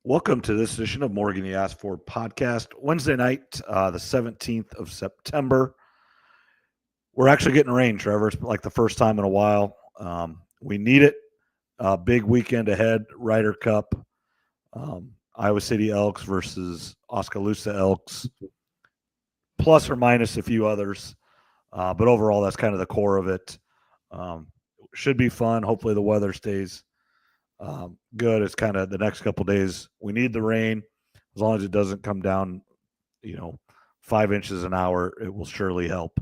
Welcome to this edition of Morgan You Asked For podcast. Wednesday night, the 17th of September. We're actually getting rain, Trevor. It's like the first time in a while. We need it. Big weekend ahead, Ryder Cup, Iowa City Elks versus Oskaloosa Elks, plus or minus a few others. But overall, that's kind of the core of it. Should be fun. Hopefully the weather stays good. It's kind of the next couple of days. We need the rain. As long as it doesn't come down, 5 inches an hour, it will surely help.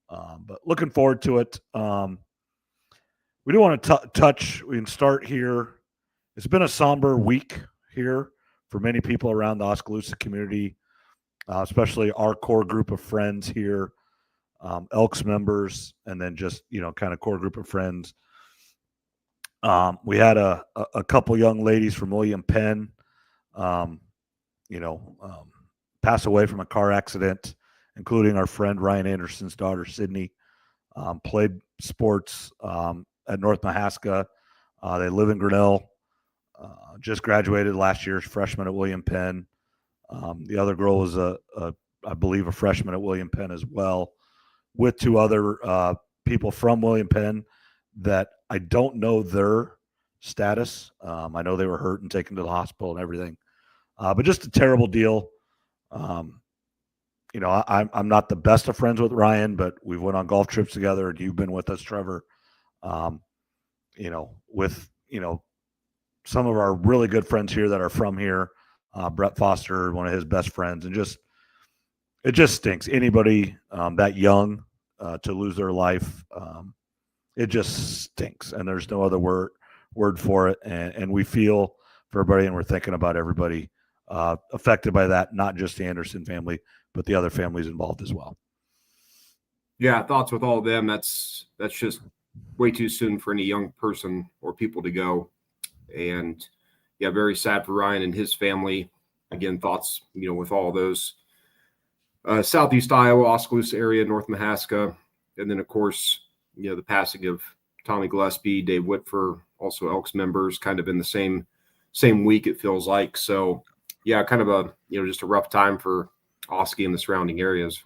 But looking forward to it. We do want to touch. We can start here. It's been a somber week here for many people around the Oskaloosa community, especially our core group of friends here, Elks members, and then just kind of core group of friends. We had a couple young ladies from William Penn, pass away from a car accident, including our friend Ryan Anderson's daughter, Sydney. Played sports at North Mahaska. They live in Grinnell. Just graduated last year's freshman at William Penn. The other girl was I believe, a freshman at William Penn as well, with two other people from William Penn that I don't know their status. I know they were hurt and taken to the hospital and everything, but just a terrible deal. I'm not the best of friends with Ryan, but we've went on golf trips together, and you've been with us, Trevor. With some of our really good friends here that are from here, Brett Foster, one of his best friends, and it just stinks. Anybody that young to lose their life, it just stinks, and there's no other word for it. And we feel for everybody, and we're thinking about everybody affected by that, not just the Anderson family, but the other families involved as well. Yeah, thoughts with all of them. That's just way too soon for any young person or people to go. And yeah, very sad for Ryan and his family. Again, thoughts, with all those Southeast Iowa, Oskaloosa area, North Mahaska, and then of course, the passing of Tommy Gillespie, Dave Whitfer, also Elks members, kind of in the same week, it feels like. So yeah, kind of just a rough time for Oski and the surrounding areas.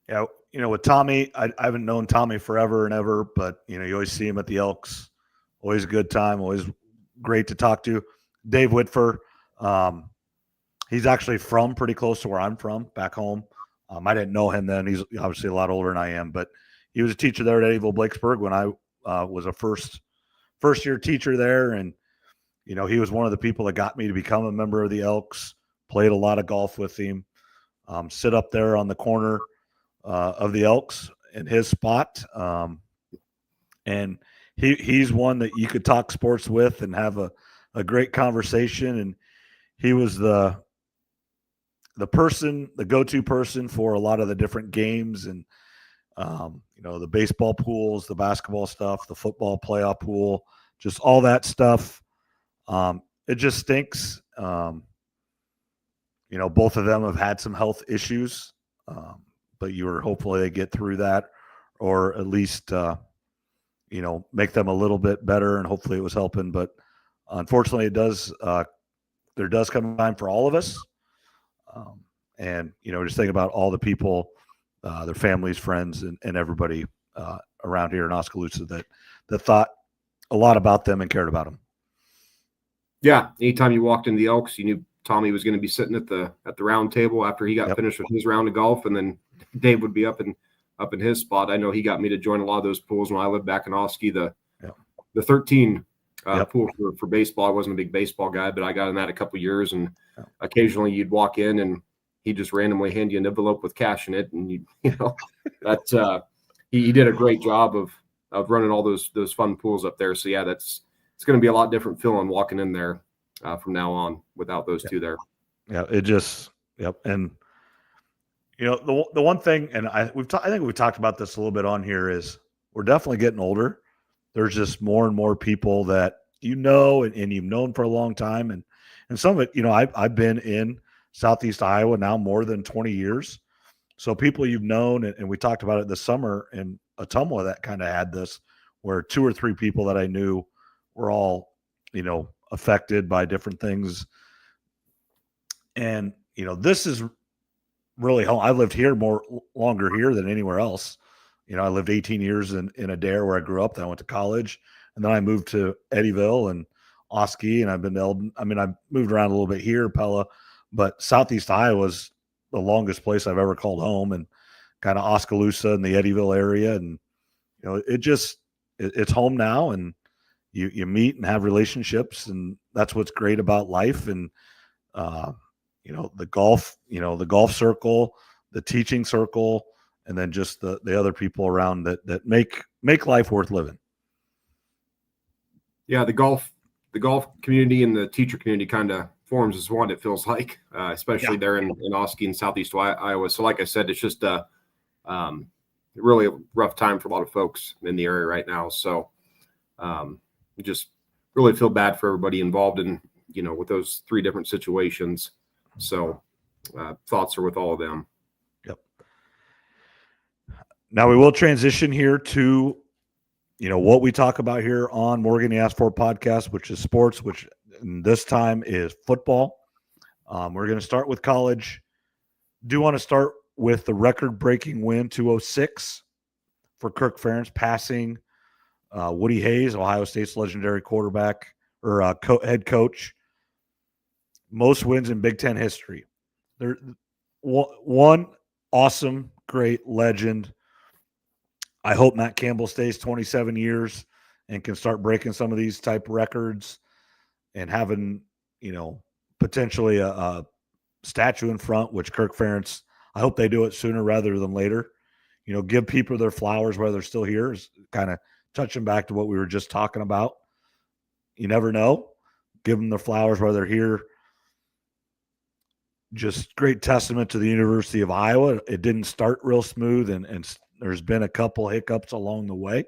Yeah, with Tommy, I haven't known Tommy forever and ever, but you always see him at the Elks. Always a good time, always great to talk to. Dave Whitfer, he's actually from pretty close to where I'm from, back home. I didn't know him then. He's obviously a lot older than I am, but he was a teacher there at Eddyville Blakesburg when I was a first year teacher there, and he was one of the people that got me to become a member of the Elks. Played a lot of golf with him. Sit up there on the corner of the Elks in his spot, and he's one that you could talk sports with and have a great conversation. And he was the person, the go-to person for a lot of the different games, and the baseball pools, the basketball stuff, the football playoff pool, just all that stuff. It just stinks. Both of them have had some health issues, but hopefully they get through that, or at least, make them a little bit better, and hopefully it was helping. But unfortunately there does come a time for all of us. And, just think about all the people, their families, friends, and everybody around here in Oskaloosa that thought a lot about them and cared about them. Yeah. Anytime you walked in the Elks, you knew Tommy was going to be sitting at the round table after he got finished with his round of golf. And then Dave would be up in his spot. I know he got me to join a lot of those pools when I lived back in Oski, the 13 pool for baseball. I wasn't a big baseball guy, but I got in that a couple of years, and occasionally you'd walk in and he just randomly hand you an envelope with cash in it. And he did a great job of running all those fun pools up there. So yeah, it's going to be a lot different feeling walking in there from now on without those two there. Yeah. And the one thing, and I think we've talked about this a little bit on here, is we're definitely getting older. There's just more and more people that and you've known for a long time, and some of it, I've been in Southeast Iowa now more than 20 years. So people you've known, and we talked about it this summer in Ottumwa that kind of had this, where 2 or 3 people that I knew were all, affected by different things. And, this is really home. I've lived here longer here than anywhere else. I lived 18 years in Adair where I grew up. Then I went to college, and then I moved to Eddyville and Oski, and I've been to Eldon. I mean, I moved around a little bit here, Pella, but Southeast Iowa was the longest place I've ever called home, and kind of Oskaloosa and the Eddyville area. And, it's home now, and you meet and have relationships, and that's what's great about life. And, the golf circle, the teaching circle, and then just the other people around that make life worth living. Yeah, the golf community and the teacher community kind of forms as one, it feels like, especially there in Oski and Southeast Iowa. So like I said, it's just really a rough time for a lot of folks in the area right now. So just really feel bad for everybody involved in, with those three different situations. So thoughts are with all of them. Yep. Now we will transition here to, what we talk about here on Morgan You Asked For podcast, which is sports, which this time is football. We're going to start with college. Do want to start with the record-breaking win, 206 for Kirk Ferentz, passing Woody Hayes, Ohio State's legendary quarterback or head coach. Most wins in Big Ten history. There, one awesome, great legend. I hope Matt Campbell stays 27 years and can start breaking some of these type records and having, potentially a statue in front, which Kirk Ferentz, I hope they do it sooner rather than later. Give people their flowers while they're still here, is kind of touching back to what we were just talking about. You never know. Give them their flowers while they're here. Just great testament to the University of Iowa. It didn't start real smooth, and there's been a couple hiccups along the way,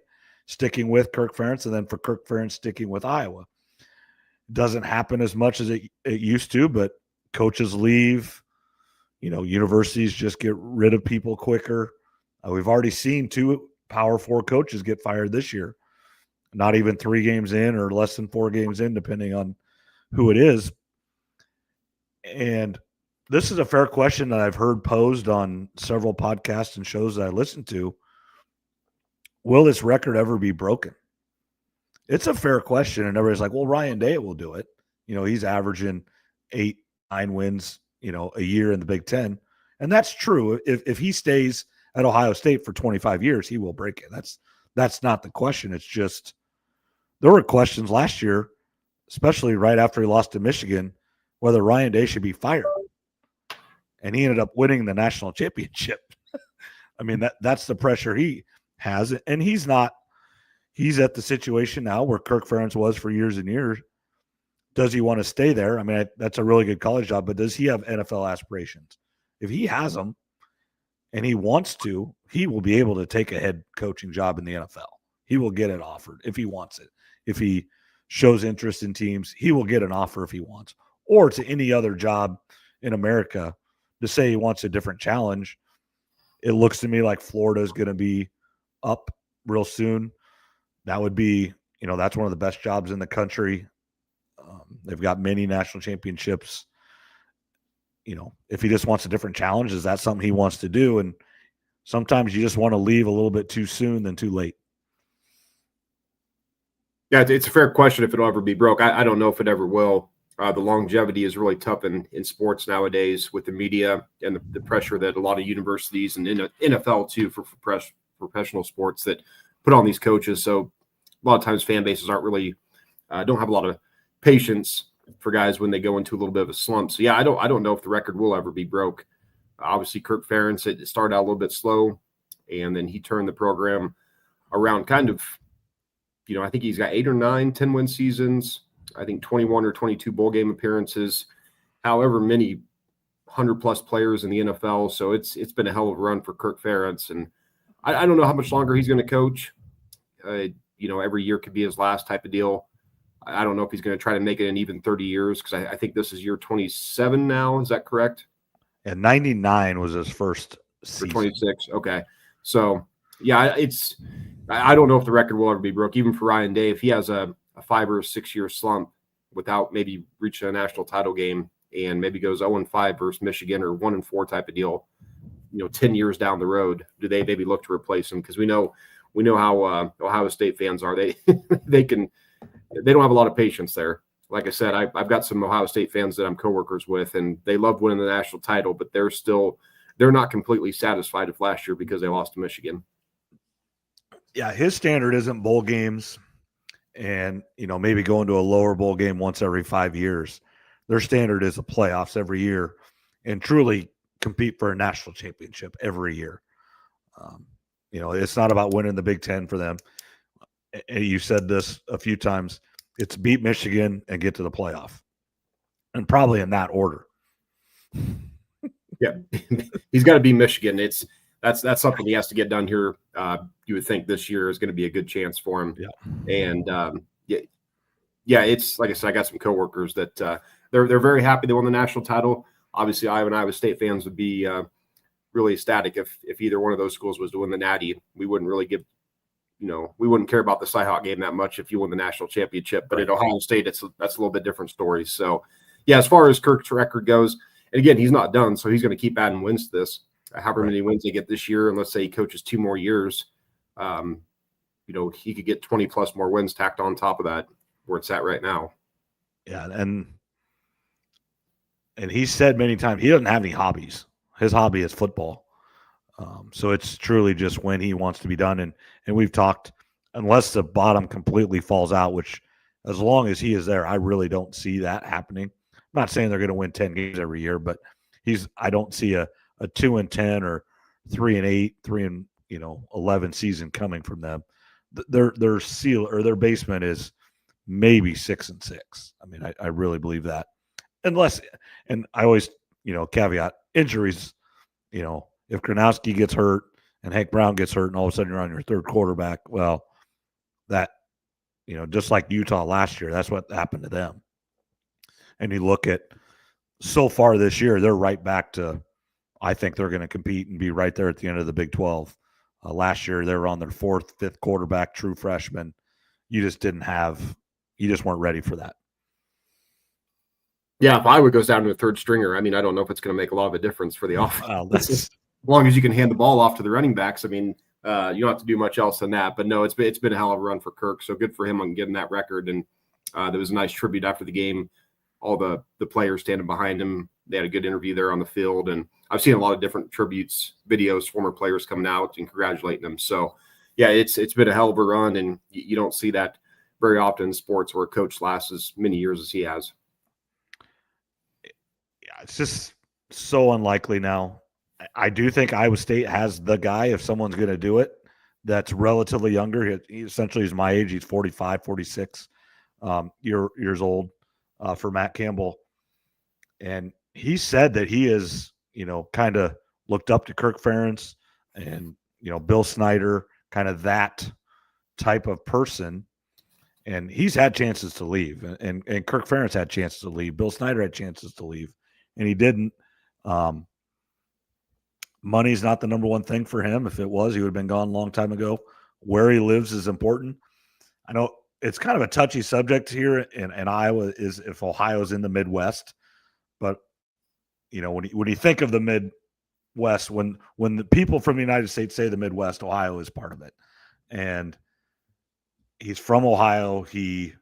sticking with Kirk Ferentz, and then for Kirk Ferentz sticking with Iowa. It doesn't happen as much as it used to, but coaches leave. Universities just get rid of people quicker. We've already seen 2 Power 4 coaches get fired this year, not even 3 games in or less than 4 games in, depending on who it is. And this is a fair question that I've heard posed on several podcasts and shows that I listen to. Will this record ever be broken? It's a fair question. And everybody's like, well, Ryan Day will do it. He's averaging 8-9 wins, a year in the Big Ten. And that's true. If he stays at Ohio State for 25 years, he will break it. That's not the question. It's just there were questions last year, especially right after he lost to Michigan, whether Ryan Day should be fired. And he ended up winning the national championship. I mean, that's the pressure he has. And he's at the situation now where Kirk Ferentz was for years and years. Does he want to stay there? I mean, that's a really good college job, but does he have NFL aspirations? If he has them and he wants to, he will be able to take a head coaching job in the NFL. He will get it offered if he wants it. If he shows interest in teams, he will get an offer if he wants, or to any other job in America. To say he wants a different challenge, it looks to me like Florida is going to be up real soon. That would be, that's one of the best jobs in the country. They've got many national championships. If he just wants a different challenge, is that something he wants to do? And sometimes you just want to leave a little bit too soon than too late. Yeah, it's a fair question if it'll ever be broke. I don't know if it ever will. The longevity is really tough in sports nowadays with the media and the pressure that a lot of universities and NFL too for professional sports that put on these coaches. So a lot of times fan bases aren't really don't have a lot of patience for guys when they go into a little bit of a slump. So yeah, I don't know if the record will ever be broke. Obviously, Kirk Ferentz, it started out a little bit slow, and then he turned the program around kind of, I think he's got 8 or 9 10-win seasons. I think 21 or 22 bowl game appearances, however many 100-plus players in the NFL. So it's been a hell of a run for Kirk Ferentz. And I don't know how much longer he's going to coach. Every year could be his last type of deal. I don't know if he's going to try to make it an even 30 years because I think this is year 27 now. Is that correct? And 99 was his first season. For 26. Okay. So, yeah, I don't know if the record will ever be broke, even for Ryan Day. If he has a 5 or 6 year slump without maybe reaching a national title game, and maybe goes 0-5 versus Michigan or 1-4 type of deal, 10 years down the road, do they maybe look to replace him? Because we know how Ohio State fans are. They they don't have a lot of patience there. Like I said, I've got some Ohio State fans that I'm coworkers with, and they love winning the national title, but they're not completely satisfied with last year because they lost to Michigan. Yeah, his standard isn't bowl games and, maybe going to a lower bowl game once every 5 years. Their standard is the playoffs every year and truly compete for a national championship every year. It's not about winning the Big Ten for them. And you said this a few times. It's beat Michigan and get to the playoff, and probably in that order. Yeah, he's got to be Michigan. That's something he has to get done here. You would think this year is going to be a good chance for him. Yeah. And it's like I said, I got some coworkers that they're very happy they won the national title. Obviously, Iowa State fans would be really ecstatic if either one of those schools was to win the Natty. We wouldn't really we wouldn't care about the Cyhawk game that much if you won the national championship. But at Ohio State, that's a little bit different story. So, yeah, as far as Kirk's record goes, and again, he's not done, so he's going to keep adding wins to this. However many wins they get this year, and let's say he coaches 2 more years, he could get 20 plus more wins tacked on top of that where it's at right now. Yeah, and he's said many times he doesn't have any hobbies. His hobby is football. So it's truly just when he wants to be done. And we've talked, unless the bottom completely falls out, which as long as he is there, I really don't see that happening. I'm not saying they're going to win 10 games every year, but I don't see a 2-10 or 3-8, 3-11 season coming from them. Their seal or their basement is maybe 6-6. I mean, I really believe that. Unless, and I always, caveat injuries, if Gronowski gets hurt and Hank Brown gets hurt and all of a sudden you're on your third quarterback, well, that, just like Utah last year, that's what happened to them. And you look at so far this year, they're right back to, I think they're going to compete and be right there at the end of the Big 12. Last year, they were on their 4th, 5th quarterback, true freshman. You just weren't ready for that. Yeah, if Iowa goes down to a third stringer, I mean, I don't know if it's going to make a lot of a difference for the offense. As long as you can hand the ball off to the running backs, I mean, you don't have to do much else than that. But no, it's been a hell of a run for Kirk. So good for him on getting that record. And there was a nice tribute after the game. All the players standing behind him. They had a good interview there on the field. And I've seen a lot of different tributes, videos, former players coming out and congratulating them. So, yeah, it's been a hell of a run. And you don't see that very often in sports where a coach lasts as many years as he has. Yeah, it's just so unlikely now. I do think Iowa State has the guy, if someone's going to do it, that's relatively younger. He essentially is my age. He's 45, 46 years old for Matt Campbell. And he said that he is, kind of looked up to Kirk Ferentz and, Bill Snyder, kind of that type of person. And he's had chances to leave. And Kirk Ferentz had chances to leave. Bill Snyder had chances to leave. And he didn't. Money's not the number one thing for him. If it was, he would have been gone a long time ago. Where he lives is important. I know it's kind of a touchy subject here in Iowa is if Ohio's in the Midwest. But, when you think of the Midwest, when the people from the United States say the Midwest, Ohio is part of it. And he's from Ohio. He,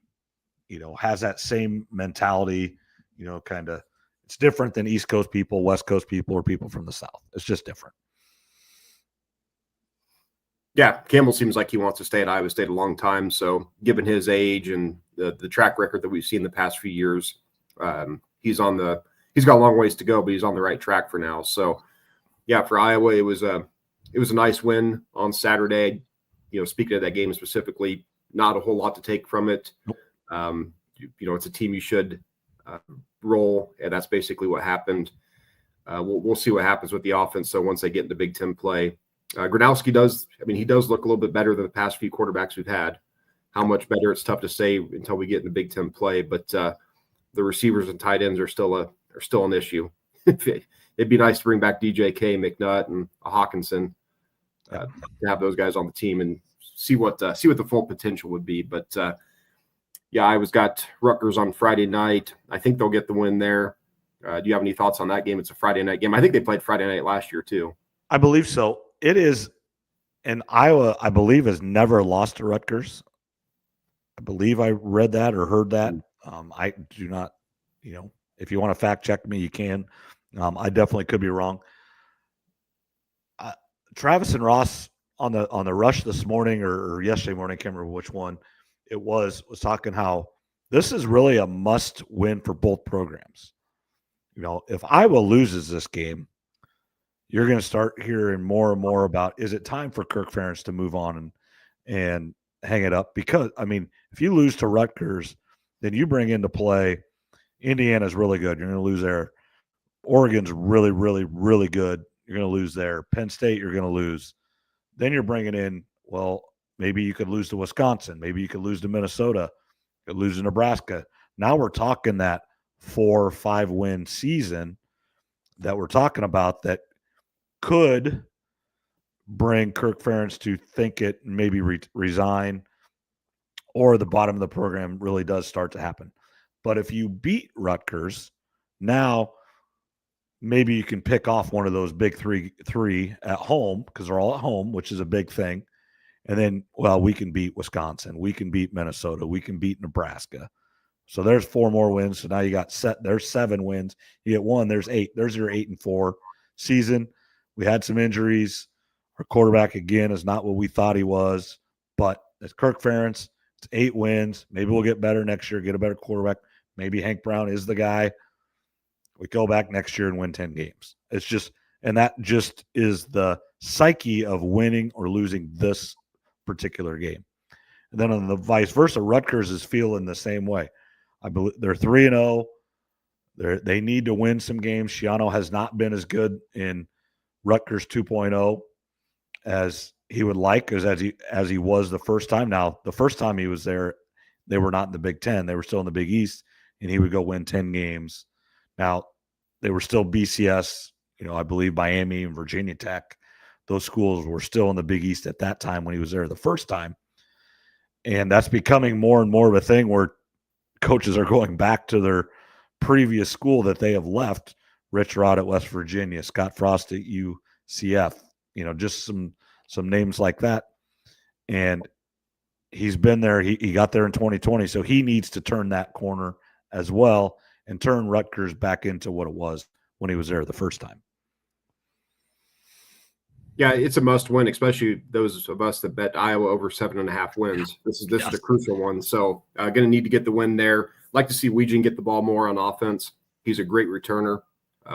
has that same mentality, kind of. It's different than East Coast people, West Coast people, or people from the South. It's just different. Yeah, Campbell seems like he wants to stay at Iowa State a long time. So given his age and the track record that we've seen the past few years, he's got a long ways to go, but he's on the right track for now. So yeah, for Iowa, it was a nice win on Saturday. Speaking of that game specifically, not a whole lot to take from it. It's a team you should roll, and that's basically what happened. We'll see what happens with the offense. So once they get into Big Ten play, Gronowski does look a little bit better than the past few quarterbacks we've had. How much better, it's tough to say until we get into Big Ten play. But the receivers and tight ends are still an issue. It'd be nice to bring back DJK, McNutt, and Hawkinson to have those guys on the team and see what the full potential would be. But Iowa's got Rutgers on Friday night. I think they'll get the win there. Do you have any thoughts on that game? It's a Friday night game. I think they played Friday night last year too. I believe so. It is, and Iowa, I believe, has never lost to Rutgers. I believe I read that or heard that. I do not, if you want to fact check me, you can. I definitely could be wrong. Travis and Ross on the rush this morning or yesterday morning, I can't remember which one it was talking how this is really a must win for both programs. If Iowa loses this game, you're going to start hearing more and more about, is it time for Kirk Ferentz to move on and hang it up? Because, if you lose to Rutgers, then you bring into play Indiana's really good. You're going to lose there. Oregon's really, really, really good. You're going to lose there. Penn State, you're going to lose. Then you're bringing in, well, maybe you could lose to Wisconsin. Maybe you could lose to Minnesota. You could lose to Nebraska. Now we're talking that 4 or 5 win season that we're talking about that could bring Kirk Ferentz to think it and maybe resign, or the bottom of the program really does start to happen. But if you beat Rutgers, now maybe you can pick off one of those big three at home, because they're all at home, which is a big thing. And then, well, we can beat Wisconsin. We can beat Minnesota. We can beat Nebraska. So there's 4 more wins. So now you got there's 7 wins. You get 1, there's 8. There's your 8-4 season. We had some injuries. Our quarterback, again, is not what we thought he was. But it's Kirk Ferentz. It's 8 wins. Maybe we'll get better next year, get a better quarterback. Maybe Hank Brown is the guy. We go back next year and win 10 games. It's just, and that just is the psyche of winning or losing this particular game. And then on the vice versa, Rutgers is feeling the same way. I believe they're 3-0. They need to win some games. Schiano has not been as good in Rutgers 2.0 as he would like, as he was the first time. Now, the first time he was there, they were not in the Big Ten. They were still in the Big East, and he would go win 10 games. Now, they were still BCS, I believe Miami and Virginia Tech. Those schools were still in the Big East at that time when he was there the first time. And that's becoming more and more of a thing where coaches are going back to their previous school that they have left. Rich Rod at West Virginia, Scott Frost at UCF, just some names like that. And he's been there. He got there in 2020, so he needs to turn that corner as well and turn Rutgers back into what it was when he was there the first time. Yeah, it's a must win, especially those of us that bet Iowa over 7.5 wins. This is a crucial one. So going to need to get the win there. Like to see Weegan get the ball more on offense. He's a great returner,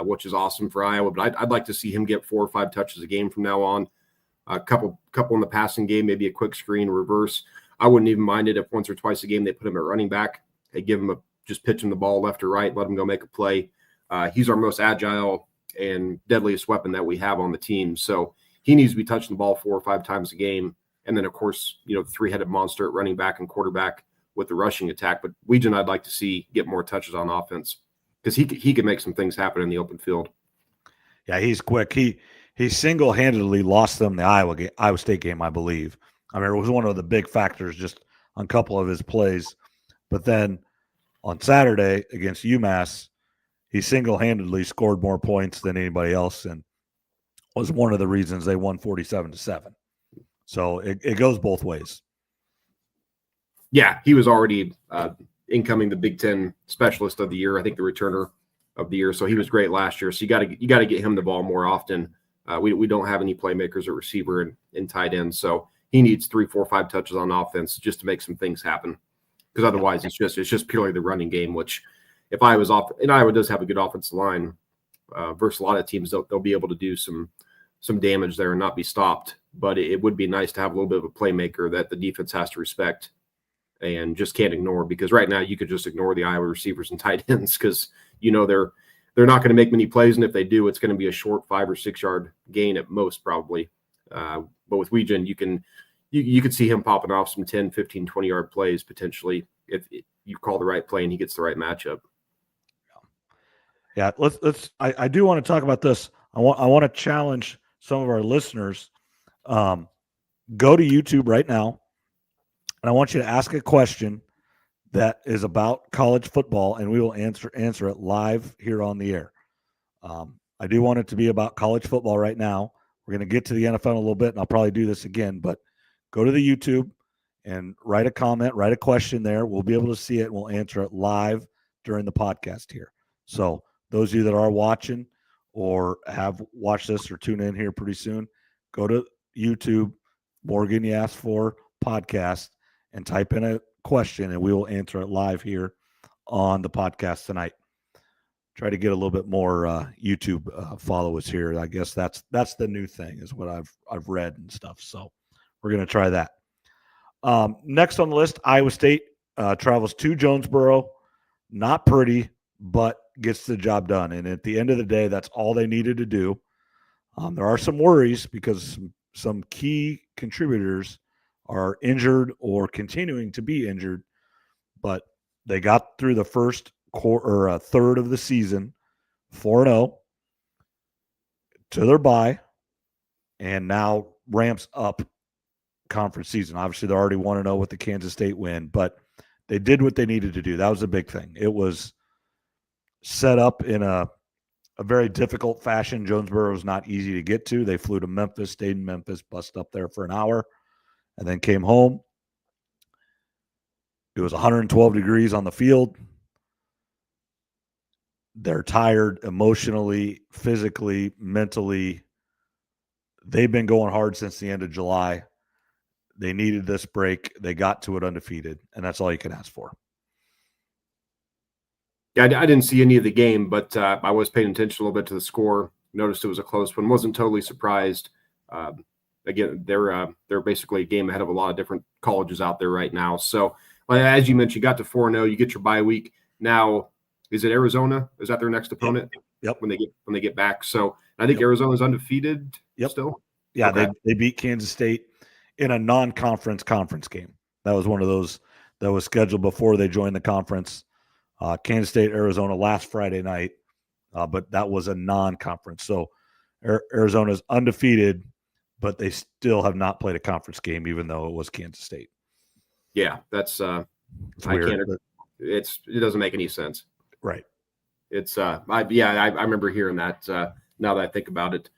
which is awesome for Iowa. But I'd like to see him get 4 or 5 touches a game from now on. A couple in the passing game, maybe a quick screen, reverse. I wouldn't even mind it if once or twice a game they put him at running back. They give him just pitch him the ball left or right, let him go make a play. He's our most agile and deadliest weapon that we have on the team. So he needs to be touching the ball 4 or 5 times a game. And then, of course, the 3-headed monster at running back and quarterback with the rushing attack. But Weegan, I'd like to see get more touches on offense because he can make some things happen in the open field. Yeah, he's quick. He single-handedly lost them the Iowa State game, I believe. It was one of the big factors just on a couple of his plays. But then on Saturday against UMass, he single-handedly scored more points than anybody else and was one of the reasons they won 47-7. So it goes both ways. Yeah, he was already incoming the Big Ten Specialist of the Year, I think the returner of the year. So he was great last year. So you got to get him the ball more often. We don't have any playmakers at receiver and tight end, so he needs 3, 4, 5 touches on offense just to make some things happen. Because otherwise, it's just purely the running game. Which, if I was off, and Iowa does have a good offensive line versus a lot of teams, they'll be able to do some damage there and not be stopped. But it would be nice to have a little bit of a playmaker that the defense has to respect and just can't ignore. Because right now, you could just ignore the Iowa receivers and tight ends because they're not going to make many plays, and if they do, it's going to be a short 5 or 6 yard gain at most, probably. But with Weegan, you could see him popping off some 10, 15, 20 yard plays potentially if you call the right play and he gets the right matchup. Yeah, I do want to talk about this. I want to challenge some of our listeners. Go to YouTube right now, and I want you to ask a question that is about college football, and we will answer it live here on the air. I do want it to be about college football right now. We're going to get to the NFL in a little bit, and I'll probably do this again, but go to the YouTube and write a comment, write a question there. We'll be able to see it, and we'll answer it live during the podcast here. So those of you that are watching or have watched this or tune in here pretty soon, go to YouTube, Morgan You Asked For podcast, and type in a question, and we will answer it live here on the podcast tonight. Try to get a little bit more YouTube followers here. I guess that's the new thing, is what I've read and stuff. So we're going to try that. Next on the list, Iowa State travels to Jonesboro. Not pretty, but gets the job done. And at the end of the day, that's all they needed to do. There are some worries because some key contributors are injured or continuing to be injured, but they got through the first quarter or third of the season 4-0 to their bye, and now ramps up conference season. Obviously, they're already 1-0 with the Kansas State win, but they did what they needed to do. That was a big thing. It was set up in a very difficult fashion. Jonesboro was not easy to get to. They flew to Memphis, stayed in Memphis, bussed up there for an hour, and then came home. It was 112 degrees on the field. They're tired emotionally, physically, mentally. They've been going hard since the end of July. They needed this break. They got to it undefeated, and that's all you can ask for. Yeah, I didn't see any of the game, but I was paying attention a little bit to the score. Noticed it was a close one. Wasn't totally surprised. Again, they're basically a game ahead of a lot of different colleges out there right now. So, as you mentioned, you got to 4-0. You get your bye week. Now, is it Arizona? Is that their next opponent? Yep. When they get back. So I think Arizona's undefeated. Yep. Still. Yeah, okay. They beat Kansas State in a non-conference conference game. That was one of those that was scheduled before they joined the conference. Kansas State, Arizona last Friday night, but that was a non-conference. So Arizona's undefeated, but they still have not played a conference game, even though it was Kansas State. Yeah, that's it's weird. It doesn't make any sense. Right. It's I remember hearing that now that I think about it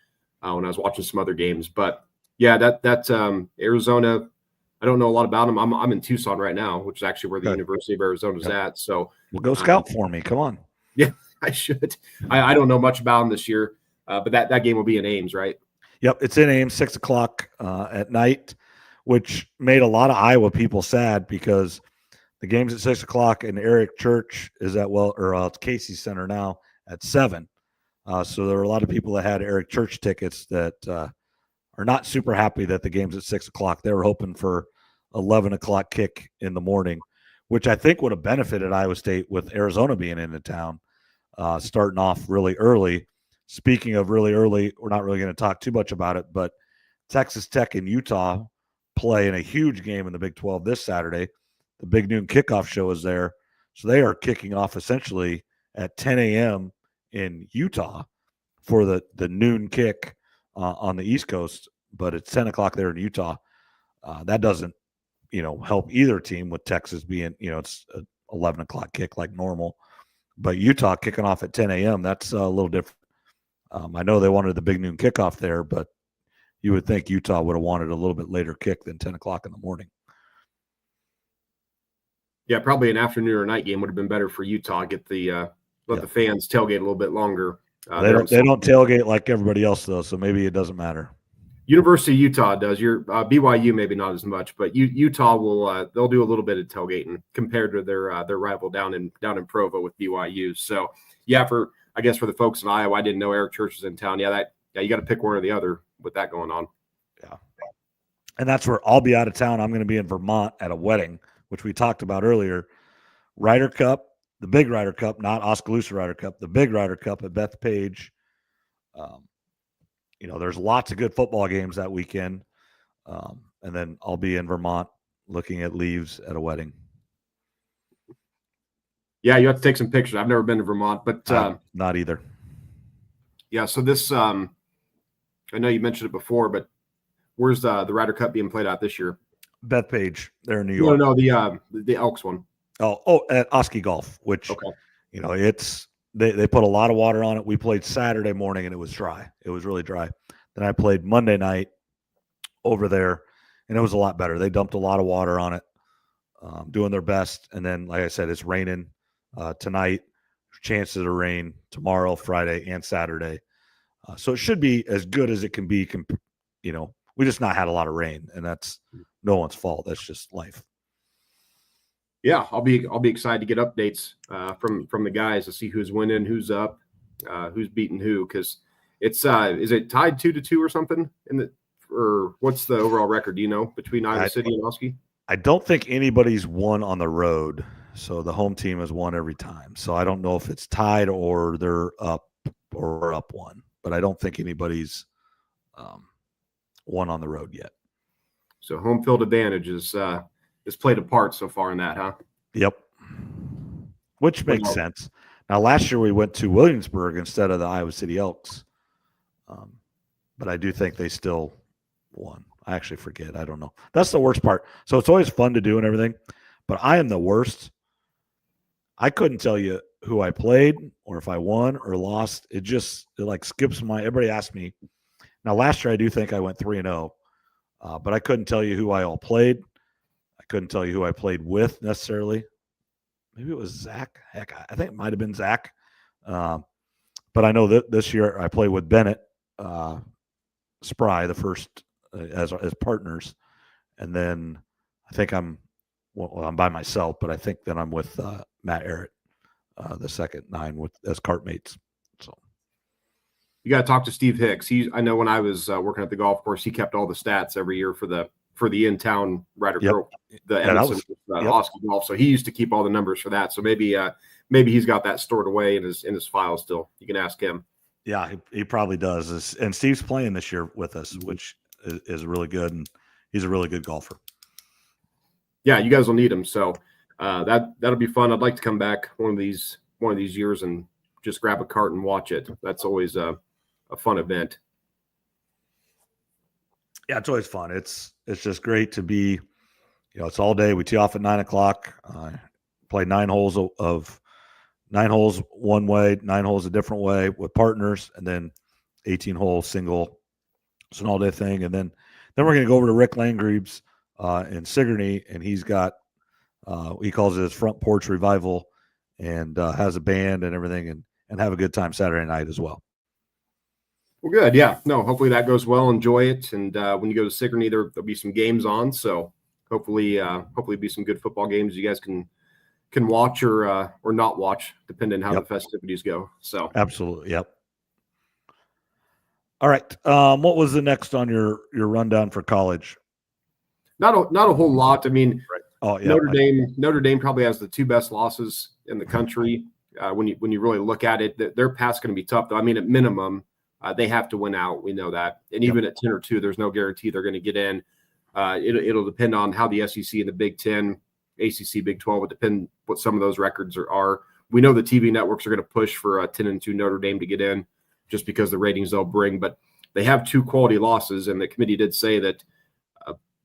when I was watching some other games. But yeah, that Arizona, I don't know a lot about them. I'm in Tucson right now, which is actually where the University of Arizona is at. So well, go scout for me. Come on. Yeah, I should. I don't know much about them this year, but that game will be in Ames, right? Yep, it's in Ames, 6:00 at night, which made a lot of Iowa people sad because the game's at 6:00 and Eric Church is at it's Casey Center now at 7. So there are a lot of people that had Eric Church tickets that are not super happy that the game's at 6:00. They were hoping for 11:00 kick in the morning, which I think would have benefited Iowa State with Arizona being into town, starting off really early. Speaking of really early, we're not really going to talk too much about it, but Texas Tech and Utah play in a huge game in the Big 12 this Saturday. The Big Noon Kickoff show is there. So they are kicking off essentially at 10 a.m. in Utah for the noon kick on the East Coast, but it's 10 o'clock there in Utah. That doesn't, help either team with Texas being, it's an 11:00 kick like normal. But Utah kicking off at 10 a.m., that's a little different. I know they wanted the Big Noon Kickoff there, but you would think Utah would have wanted a little bit later kick than 10 o'clock in the morning. Yeah, probably an afternoon or night game would have been better for Utah. Get the the fans tailgate a little bit longer. They don't tailgate like everybody else though, so maybe it doesn't matter. University of Utah does. Your BYU maybe not as much, but Utah will they'll do a little bit of tailgating compared to their rival down in Provo with BYU. So yeah, for the folks in Iowa, I didn't know Eric Church was in town. You got to pick one or the other with that going on. Yeah, and that's where I'll be out of town. I'm going to be in Vermont at a wedding, which we talked about earlier. Ryder Cup, the big Ryder Cup, not Oskaloosa Ryder Cup, the big Ryder Cup at Bethpage. There's lots of good football games that weekend. And then I'll be in Vermont looking at leaves at a wedding. Yeah, you have to take some pictures. I've never been to Vermont, but not either. Yeah, so this I know you mentioned it before, but where's the Ryder Cup being played out this year? Bethpage, there in New York. No, the Elks one. At Oski Golf, which Okay. it's they put a lot of water on it. We played Saturday morning and it was dry. It was really dry. Then I played Monday night over there, and it was a lot better. They dumped a lot of water on it, doing their best. And then, like I said, it's raining tonight. Chances of rain tomorrow, Friday, and Saturday. So it should be as good as it can be. We just not had a lot of rain, and that's no one's fault. That's just life. Yeah, I'll be excited to get updates from the guys to see who's winning, who's up, who's beating who. Because it's is it tied 2-2 or something or what's the overall record? Do you know, between Iowa City and Oski? I don't think anybody's won on the road, so the home team has won every time. So I don't know if it's tied or they're up or we're up one, but I don't think anybody's won on the road yet. So home field advantage is played a part so far in that, huh? Yep. Which makes sense. Now, last year we went to Williamsburg instead of the Iowa City Elks, but I do think they still won. I actually forget. I don't know. That's the worst part. So it's always fun to do and everything, but I am the worst. I couldn't tell you who I played or if I won or lost. It like skips everybody asked me. Now, last year I do think I went 3-0, but I couldn't tell you who I all played. I couldn't tell you who I played with necessarily. Maybe it was Zach. Heck, I think it might have been Zach. But I know that this year I played with Bennett Spry, the first as partners, and then I think I'm by myself, but I think then I'm with Matt Errett, the second 9 as cartmates. So you got to talk to Steve Hicks. I know when I was working at the golf course, he kept all the stats every year for the in-town Ryder Cup, the Emerson Oski Golf. So he used to keep all the numbers for that. So maybe he's got that stored away in his file still. You can ask him. Yeah, he probably does. And Steve's playing this year with us, which is really good, and he's a really good golfer. Yeah, you guys will need him. So that'll be fun. I'd like to come back one of these years and just grab a cart and watch it. That's always a fun event. Yeah, it's always fun. It's just great to be, it's all day. We tee off at 9:00. Play 9 holes of 9 holes one way, 9 holes a different way with partners, and then 18 holes single. It's an all day thing. And then we're going to go over to Rick Langrebe's in Sigourney, and he's got, he calls it his front porch revival, and has a band and everything, and have a good time Saturday night as well. Well, good. Yeah. No, hopefully that goes well. Enjoy it. And when you go to Sigourney, there'll be some games on. So hopefully be some good football games you guys can watch or not watch, depending on how the festivities go. So absolutely. Yep. All right. What was the next on your rundown for college? Not a whole lot. I mean, right. Oh, yeah. Notre Dame probably has the 2 best losses in the country. When you really look at it, their path's going to be tough, though. I mean, at minimum, they have to win out. We know that. And even at 10 or 2, there's no guarantee they're going to get in. It'll depend on how the SEC and the Big 10, ACC, Big 12 would depend what some of those records are. We know the TV networks are going to push for a 10-2 Notre Dame to get in, just because the ratings they'll bring. But they have 2 quality losses, and the committee did say that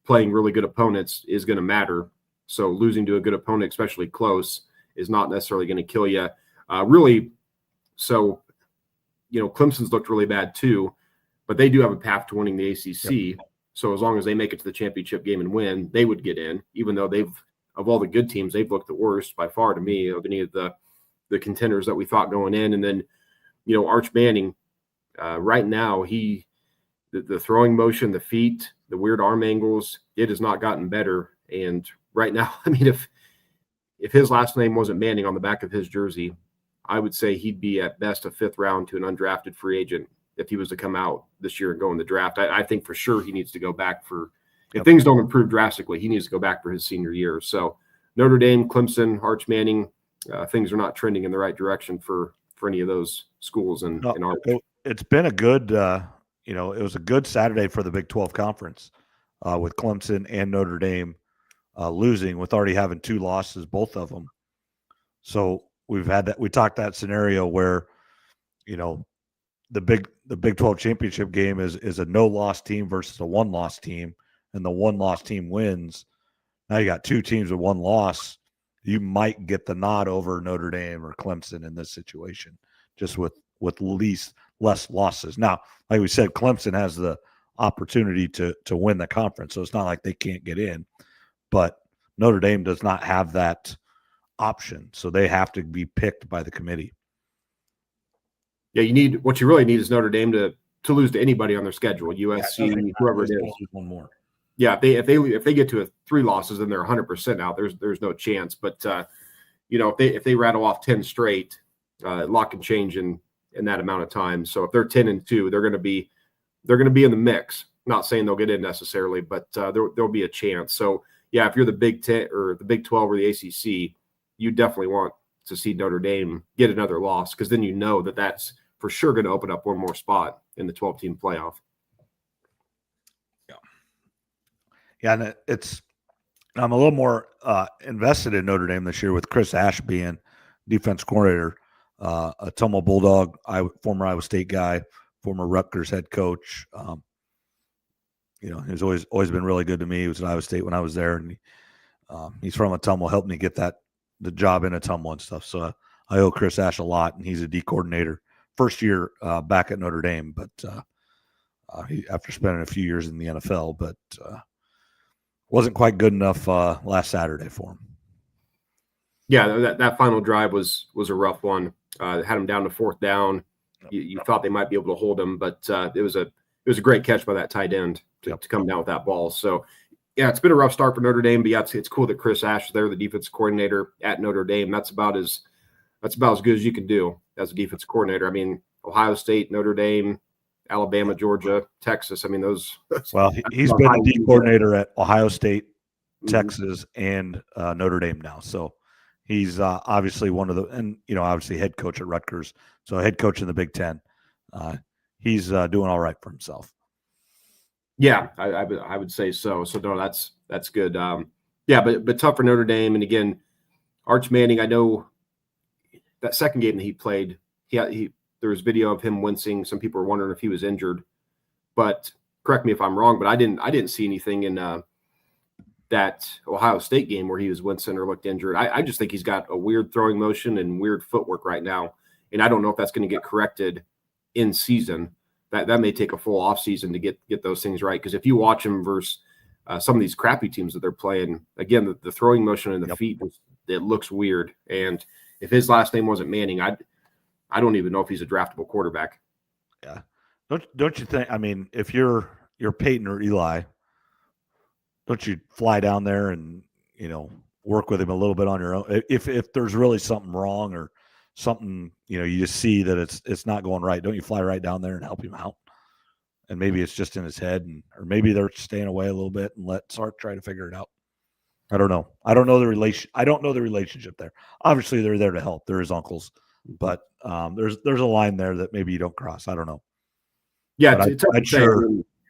playing really good opponents is going to matter. So losing to a good opponent, especially close, is not necessarily going to kill you. Really, so Clemson's looked really bad too, but they do have a path to winning the ACC. Yep. So as long as they make it to the championship game and win, they would get in, even though of all the good teams, they've looked the worst by far to me of any of the contenders that we thought going in. And then, Arch Manning, right now, the throwing motion, the feet, the weird arm angles, it has not gotten better. And right now, I mean, if his last name wasn't Manning on the back of his jersey, I would say he'd be at best a 5th round to an undrafted free agent if he was to come out this year and go in the draft. I think for sure he needs to go back if things don't improve drastically, he needs to go back for his senior year. So Notre Dame, Clemson, Arch Manning, things are not trending in the right direction for any of those schools in Arch. It's been a good, it was a good Saturday for the Big 12 conference with Clemson and Notre Dame losing, with already having 2 losses, both of them. So we talked that scenario where, the Big 12 championship game is a no-loss team versus a 1-loss team, and the 1-loss team wins. Now you got 2 teams with 1 loss. you might get the nod over Notre Dame or Clemson in this situation, just with less losses. Now, like we said, Clemson has the opportunity to win the conference, so it's not like they can't get in. But Notre Dame does not have that option, so they have to be picked by the committee. Yeah, what you really need is Notre Dame to lose to anybody on their schedule, USC, whoever it is. One more. Yeah, if they get to 3 losses, then they're 100% out. There's no chance. But if they rattle off 10 straight, a lot can change in that amount of time. So if they're 10-2, they're going to be in the mix. Not saying they'll get in necessarily, but there'll be a chance. So yeah, if you're the Big 10 or the Big 12 or the ACC, you definitely want to see Notre Dame get another loss, because then you know that that's for sure going to open up one more spot in the 12-team playoff. Yeah, and I'm a little more invested in Notre Dame this year with Chris Ash being defense coordinator, a Tumble Bulldog, former Iowa State guy, former Rutgers head coach. He's always been really good to me. He was at Iowa State when I was there, and he's from Atumwa, helped me get the job in Atumwa and stuff. So I owe Chris Ash a lot, and he's a D coordinator. First year back at Notre Dame, but after spending a few years in the NFL, but wasn't quite good enough last Saturday for him. Yeah, that final drive was a rough one. Had him down to 4th down. You thought they might be able to hold him, but it was a great catch by that tight end to come down with that ball. So yeah, it's been a rough start for Notre Dame, but yeah, it's cool that Chris Ash is there, the defense coordinator at Notre Dame. That's about as good as you can do as a defense coordinator. I mean, Ohio State, Notre Dame, Alabama, Georgia, Texas. I mean, those. Well, he's been a D coordinator at Ohio State, Texas, and Notre Dame now. So he's obviously one of the, and obviously head coach at Rutgers. So head coach in the Big Ten. He's doing all right for himself. Yeah, I would say so. So no, that's good. Yeah, but tough for Notre Dame. And again, Arch Manning, I know that second game that he played, there was video of him wincing. Some people were wondering if he was injured, but correct me if I'm wrong, but I didn't see anything in that Ohio State game where he was wincing or looked injured. I just think he's got a weird throwing motion and weird footwork right now, and I don't know if that's going to get corrected in season. That may take a full off season to get those things right, because if you watch him versus some of these crappy teams that they're playing, again, the throwing motion and the feet, it looks weird. And if his last name wasn't Manning, I don't even know if he's a draftable quarterback. Yeah. Don't you think, I mean, if you're Peyton or Eli, don't you fly down there and, work with him a little bit on your own? If there's really something wrong or something, you just see that it's not going right, don't you fly right down there and help him out? And maybe it's just in his head, or maybe they're staying away a little bit and let Sark try to figure it out. I don't know. I don't know the relationship there. Obviously, they're there to help. They're his uncles, but there's a line there that maybe you don't cross. I don't know. Yeah,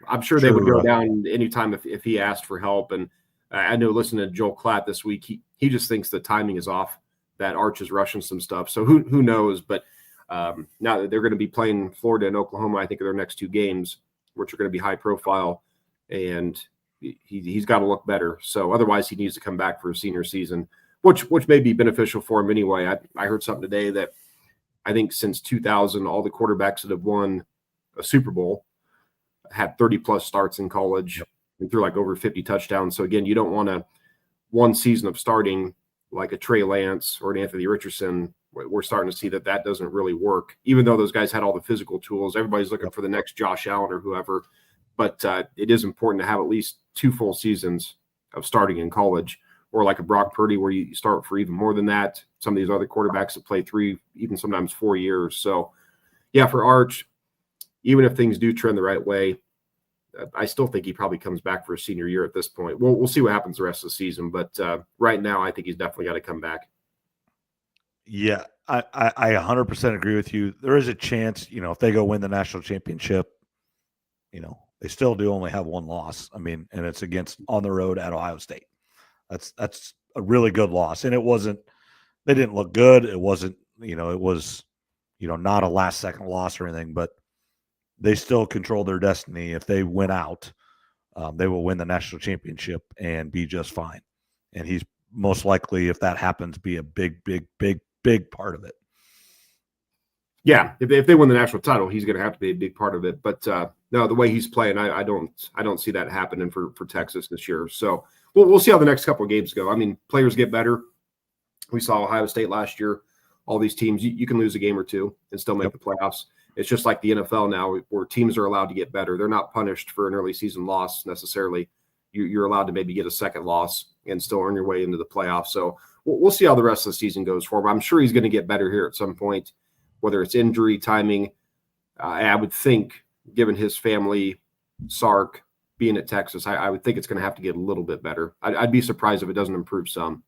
I'm sure they would go down anytime if he asked for help. And I know, listening to Joel Klatt this week, he just thinks the timing is off, that Arch is rushing some stuff. So who knows? But now that they're going to be playing Florida and Oklahoma, I think, are their next 2 games, which are going to be high profile, and he's got to look better. So otherwise, he needs to come back for a senior season, which may be beneficial for him anyway. I heard something today that I think since 2000, all the quarterbacks that have won a Super Bowl had 30+ starts in college and threw like over 50 touchdowns. So again, you don't want one season of starting like a Trey Lance or an Anthony Richardson. We're starting to see that doesn't really work, even though those guys had all the physical tools. Everybody's looking for the next Josh Allen or whoever, but it is important to have at least 2 full seasons of starting in college, or like a Brock Purdy where you start for even more than that. Some of these other quarterbacks that play 3, even sometimes 4 years. So yeah, for Arch, even if things do trend the right way, I still think he probably comes back for a senior year at this point. We'll see what happens the rest of the season, but right now I think he's definitely got to come back. Yeah, I 100% agree with you. There is a chance, if they go win the national championship, they still do only have 1 loss. I mean, and it's on the road at Ohio State. That's a really good loss. And they didn't look good. It wasn't, it was, not a last second loss or anything, but they still control their destiny. If they win out, they will win the national championship and be just fine. And he's most likely, if that happens, be a big part of it. Yeah, if they win the national title, he's going to have to be a big part of it. But no, the way he's playing, I don't see that happening for Texas this year. So we'll see how the next couple of games go. I mean, players get better. We saw Ohio State last year. All these teams, you can lose a game or two and still make the playoffs. It's just like the NFL now, where teams are allowed to get better. They're not punished for an early season loss necessarily. You're allowed to maybe get a second loss and still earn your way into the playoffs. So we'll see how the rest of the season goes for him. I'm sure he's going to get better here at some point, whether it's injury, timing. I would think, given his family, Sark, being at Texas, I would think it's going to have to get a little bit better. I'd be surprised if it doesn't improve some.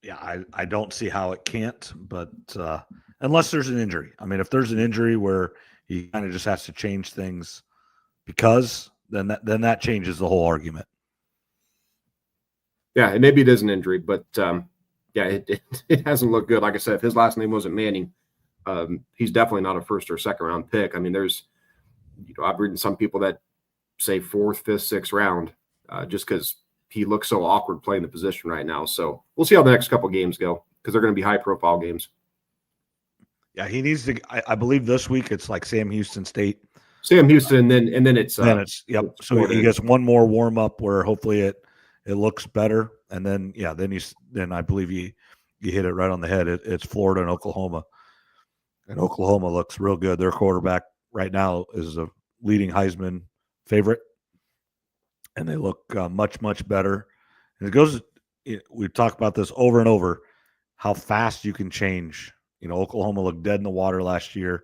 Yeah, I don't see how it can't, but unless there's an injury. I mean, if there's an injury where he kind of just has to change things because then that changes the whole argument. Yeah, and maybe it is an injury, but yeah, it hasn't looked good. Like I said, if his last name wasn't Manning, he's definitely not a first or second round pick. I mean, there's, I've read some people that say fourth, fifth, sixth round, just because he looks so awkward playing the position right now. So we'll see how the next couple of games go, because they're going to be high profile games. Yeah, he needs to. I believe this week it's like Sam Houston State. Sam Houston, and then it's yep. So he gets one more warm up where hopefully it looks better, and then then I believe you hit it right on the head. It's Florida and Oklahoma, and Oklahoma looks real good. Their quarterback right now is a leading Heisman favorite, and they look much better. And it goes. We talk about this over and over, how fast you can change. Oklahoma looked dead in the water last year.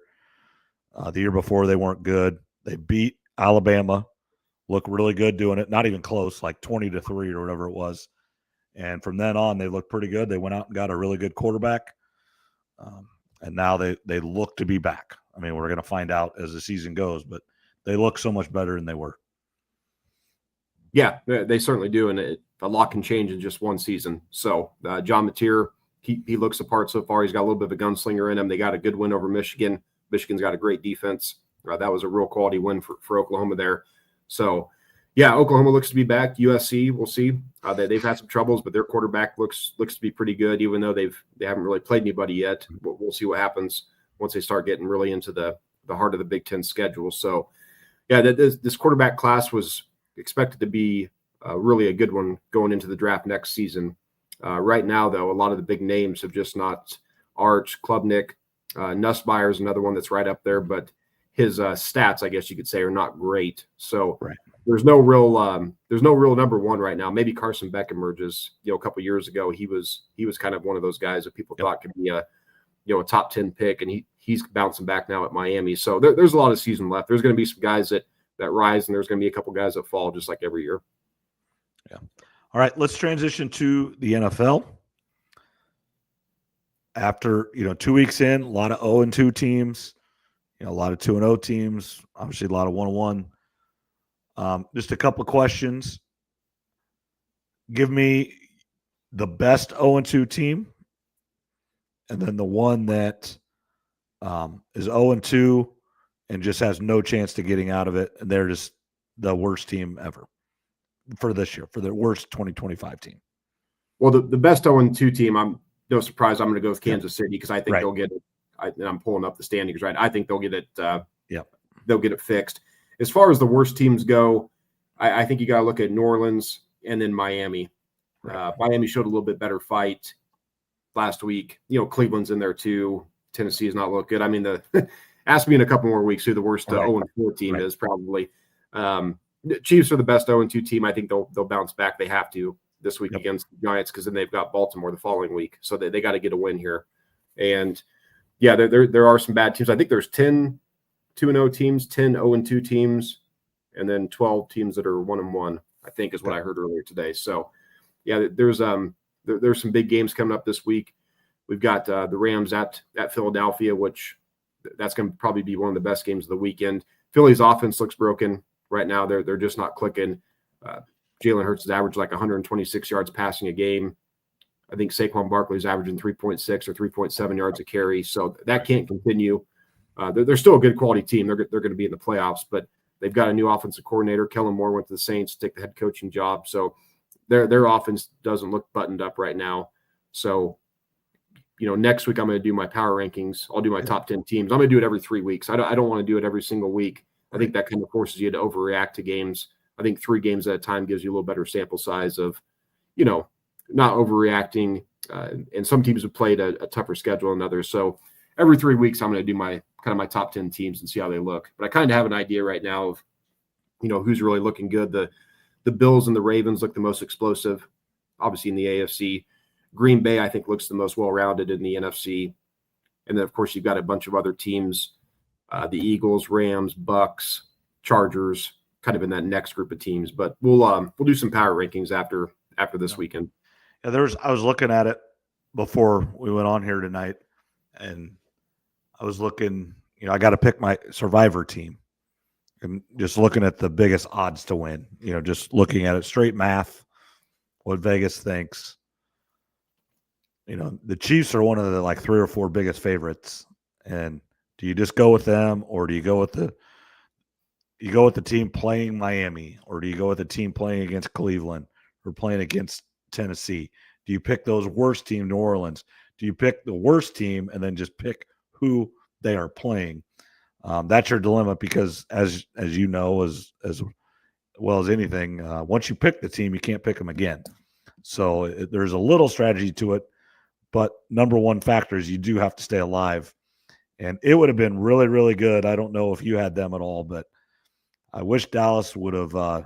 The year before, they weren't good. They beat Alabama, looked really good doing it. Not even close, like 20-3 or whatever it was. And from then on, they looked pretty good. They went out and got a really good quarterback. And now they look to be back. I mean, we're going to find out as the season goes, but they look so much better than they were. Yeah, they certainly do. And a lot can change in just one season. So John Mateer, he looks the part so far. He's got a little bit of a gunslinger in him. They got a good win over Michigan. Michigan's got a great defense. That was a real quality win for Oklahoma there. So, yeah, Oklahoma looks to be back. USC, we'll see. They've had some troubles, but their quarterback looks to be pretty good, even though they haven't really played anybody yet. We'll see what happens once they start getting really into the heart of the Big Ten schedule. So, yeah, this quarterback class was expected to be really a good one going into the draft next season. Right now, though, a lot of the big names have just not. Arch, Klubnik, Nussmeier is another one that's right up there, but his stats, I guess you could say, are not great. So there's no real number one right now. Maybe Carson Beck emerges. A couple years ago, he was kind of one of those guys that people thought could be a top 10 pick, and he's bouncing back now at Miami. So there's a lot of season left. There's going to be some guys that rise, and there's going to be a couple guys that fall, just like every year. Yeah. All right, let's transition to the NFL. After 2 weeks in, a lot of 0-2 teams, a lot of 2-0 teams, obviously a lot of 1-1. Just a couple of questions. Give me the best 0-2 team, and then the one that is 0-2 and just has no chance to getting out of it, and they're just the worst team ever for this year, for the worst 2025 team. Well, the best 0-2 team, I'm no surprise, I'm going to go with Kansas City, because I think they'll get it. I'm pulling up the standings, right? I think they'll get it. They'll get it fixed. As far as the worst teams go, I think you got to look at New Orleans and then Miami. Miami showed a little bit better fight last week. Cleveland's in there too. Tennessee has not looked good. I mean, ask me in a couple more weeks who the worst 0-4 team is. Probably the Chiefs are the best 0-2 team. I think they'll bounce back. They have to this week against the Giants, because then they've got Baltimore the following week. So they got to get a win here. And yeah, there are some bad teams. I think there's 10 2-0 teams, 10 0-2 teams, and then 12 teams that are 1-1, I think is what I heard earlier today. So yeah, there's some big games coming up this week. We've got the Rams at Philadelphia, which that's going to probably be one of the best games of the weekend. Philly's offense looks broken right now. They're just not clicking. Jalen Hurts has averaged like 126 yards passing a game. I think Saquon Barkley's averaging 3.6 or 3.7 yards a carry. So that can't continue. They're still a good quality team. They're going to be in the playoffs, but they've got a new offensive coordinator. Kellen Moore went to the Saints to take the head coaching job. So their offense doesn't look buttoned up right now. So, next week I'm going to do my power rankings. I'll do my top 10 teams. I'm going to do it every 3 weeks. I don't want to do it every single week. I think that kind of forces you to overreact to games. I think 3 games at a time gives you a little better sample size of, not overreacting. And some teams have played a tougher schedule than others. So every 3 weeks, I'm going to do my top 10 teams and see how they look. But I kind of have an idea right now of, who's really looking good. The Bills and the Ravens look the most explosive, obviously in the AFC. Green Bay, I think, looks the most well-rounded in the NFC. And then, of course, you've got a bunch of other teams, the Eagles, Rams, Bucks, Chargers, kind of in that next group of teams. But we'll do some power rankings after this weekend. Yeah, I was looking at it before we went on here tonight, and I was looking, I got to pick my survivor team. And just looking at the biggest odds to win, just looking at it straight math, what Vegas thinks. The Chiefs are one of the 3 or 4 biggest favorites. And do you just go with them, or do you go with the team playing Miami, or do you go with the team playing against Cleveland or playing against Tennessee? Do you pick those worst team, New Orleans? Do you pick the worst team and then just pick who they are playing? That's your dilemma, because as you know, as well as anything, once you pick the team, you can't pick them again. So there's a little strategy to it, but number one factor is you do have to stay alive. And it would have been really, really good. I don't know if you had them at all, but I wish Dallas would have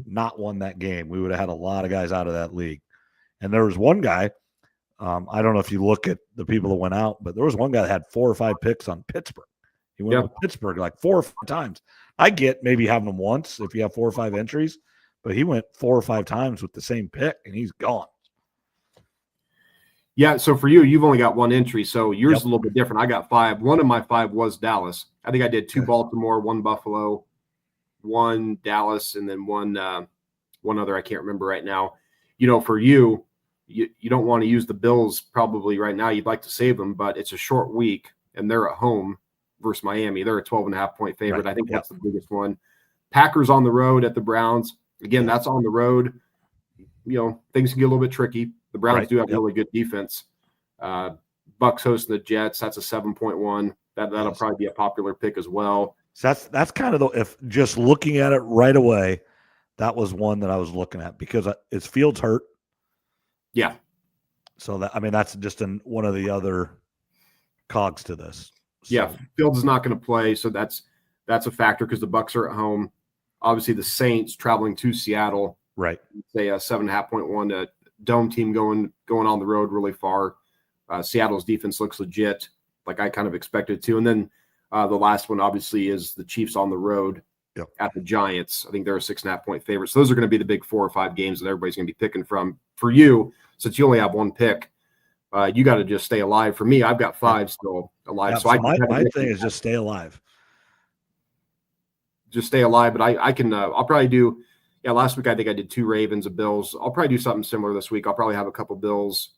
not won that game. We would have had a lot of guys out of that league. And there was one guy, I don't know if you look at the people that went out, but there was one guy that had 4 or 5 picks on Pittsburgh. He went with Pittsburgh 4 or 5 times. I get maybe having them once if you have 4 or 5 entries, but he went 4 or 5 times with the same pick, and he's gone. Yeah, so for you, you've only got 1 entry, so yours is a little bit different. I got 5. One of my 5 was Dallas. I think I did 2 Baltimore, 1 Buffalo, 1 Dallas, and then one other I can't remember right now. For you don't want to use the Bills probably right now. You'd like to save them, but it's a short week, and they're at home versus Miami. They're a 12.5-point favorite. Right. I think that's the biggest one. Packers on the road at the Browns. Again, that's on the road. Things can get a little bit tricky. The Browns do have really good defense. Bucks hosting the Jets. That's a 7.1. That'll probably be a popular pick as well. So that's kind of if just looking at it right away, that was one that I was looking at because it's Fields hurt. Yeah. So that's just one of the other cogs to this. So. Yeah, Fields is not going to play, so that's a factor because the Bucks are at home. Obviously, the Saints traveling to Seattle. Right. Say a 7.5-1 dome team going on the road really far. Seattle's defense looks legit, like I kind of expected to. And then the last one, obviously, is the Chiefs on the road at the Giants. I think they're a 6.5-point favorite. So those are going to be the big 4 or 5 games that everybody's going to be picking from. For you, since you only have 1 pick, you got to just stay alive. For me, I've got 5 still alive. Yeah, so my thing is just stay alive. Just stay alive. But I can I'll probably do last week I think I did 2 Ravens, a Bills. I'll probably do something similar this week. I'll probably have a couple Bills.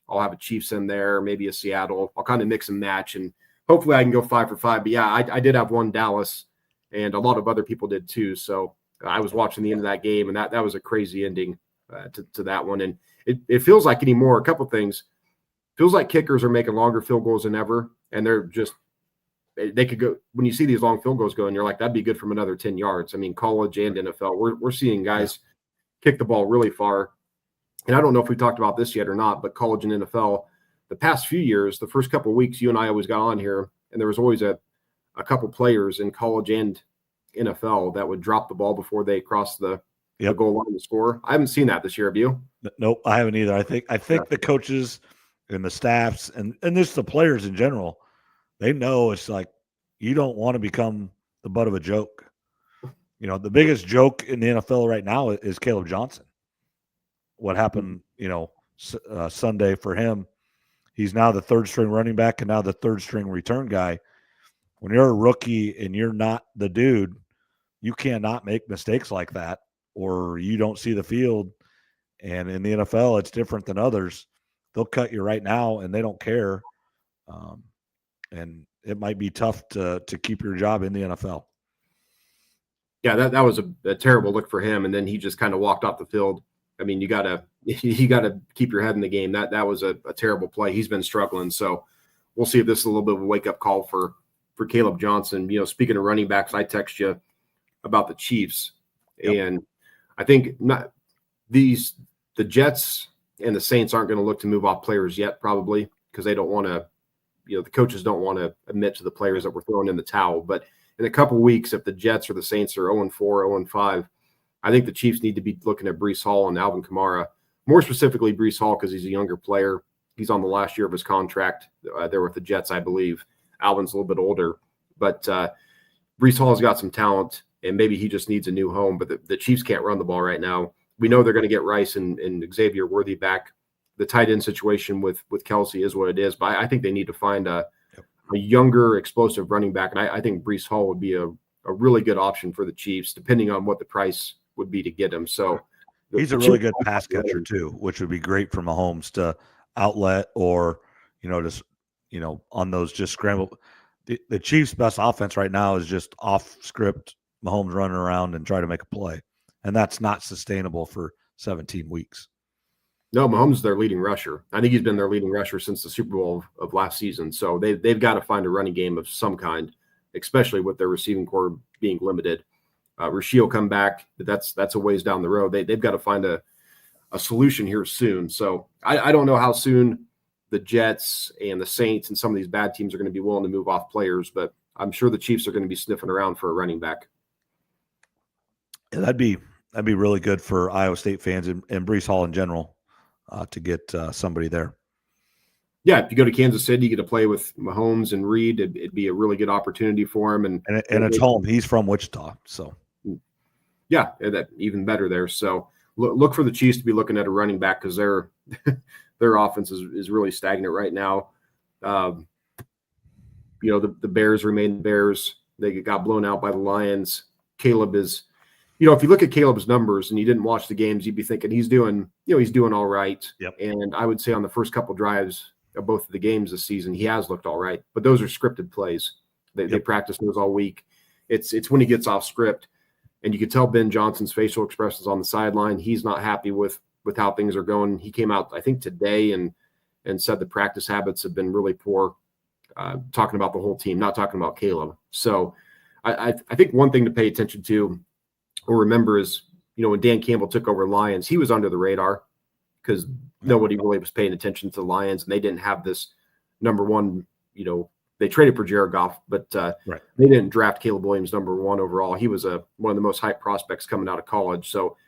I'll have a Chiefs in there, maybe a Seattle. I'll kind of mix and match, and hopefully I can go 5 for 5. But I did have 1 Dallas, and a lot of other people did too. So I was watching the end of that game, and that was a crazy ending to that one. And it feels like anymore, a couple things. Feels like kickers are making longer field goals than ever, and they could go when you see these long field goals going, you're like, that'd be good from another 10 yards. I mean, college and NFL, we're seeing guys kick the ball really far. And I don't know if we talked about this yet or not, but college and NFL, the past few years, the first couple of weeks, you and I always got on here, and there was always a couple players in college and NFL that would drop the ball before they crossed the goal line to score. I haven't seen that this year. Have you? Nope, I haven't either. I think the coaches and the staffs and just the players in general, they know it's like you don't want to become the butt of a joke. The biggest joke in the NFL right now is Caleb Johnson. What happened, Sunday for him. He's now the 3rd string running back and now the 3rd string return guy. When you're a rookie and you're not the dude, you cannot make mistakes like that, or you don't see the field. And in the NFL, it's different than others. They'll cut you right now and they don't care. And it might be tough to keep your job in the NFL. Yeah, that was a terrible look for him. And then he just kind of walked off the field. I mean, you gotta keep your head in the game. That was a terrible play. He's been struggling, so we'll see if this is a little bit of a wake up call for Caleb Johnson. Speaking of running backs, I text you about the Chiefs, and I think the Jets and the Saints aren't going to look to move off players yet, probably because they don't want to. The coaches don't want to admit to the players that we're throwing in the towel. But in a couple of weeks, if the Jets or the Saints are 0-4, 0-5, I think the Chiefs need to be looking at Breece Hall and Alvin Kamara, more specifically Breece Hall because he's a younger player. He's on the last year of his contract there with the Jets, I believe. Alvin's a little bit older. But Breece Hall's got some talent, and maybe he just needs a new home. But the Chiefs can't run the ball right now. We know they're going to get Rice and Xavier Worthy back. The tight end situation with Kelsey is what it is, but I think they need to find a younger, explosive running back, and I think Breece Hall would be a really good option for the Chiefs, depending on what the price would be to get him. So he's a really good pass catcher too, which would be great for Mahomes to outlet or just on those just scramble. The Chiefs' best offense right now is just off script, Mahomes running around and try to make a play, and that's not sustainable for 17 weeks. No, Mahomes is their leading rusher. I think he's been their leading rusher since the Super Bowl of last season. So they've got to find a running game of some kind, especially with their receiving core being limited. Rasheed will come back, but that's a ways down the road. They've got to find a solution here soon. So I don't know how soon the Jets and the Saints and some of these bad teams are going to be willing to move off players, but I'm sure the Chiefs are going to be sniffing around for a running back. Yeah, that'd be really good for Iowa State fans and Breece Hall in general. To get somebody there. Yeah, if you go to Kansas City, you get to play with Mahomes and Reed. It'd be a really good opportunity for him. And it's home. He's from Wichita, so. Yeah, that even better there. So look for the Chiefs to be looking at a running back because their offense is really stagnant right now. The Bears remain the Bears. They got blown out by the Lions. Caleb is – if you look at Caleb's numbers and you didn't watch the games, you'd be thinking he's doing all right. Yep. And I would say on the first couple drives of both of the games this season, he has looked all right. But those are scripted plays. They practice those all week. It's when he gets off script, and you could tell Ben Johnson's facial expressions on the sideline. He's not happy with how things are going. He came out, I think, today and said the practice habits have been really poor. Talking about the whole team, not talking about Caleb. So I think one thing to pay attention to or remember is, when Dan Campbell took over Lions, he was under the radar because nobody really was paying attention to the Lions, and they didn't have this number one, they traded for Jared Goff, but they didn't draft Caleb Williams number one overall. He was one of the most hyped prospects coming out of college. So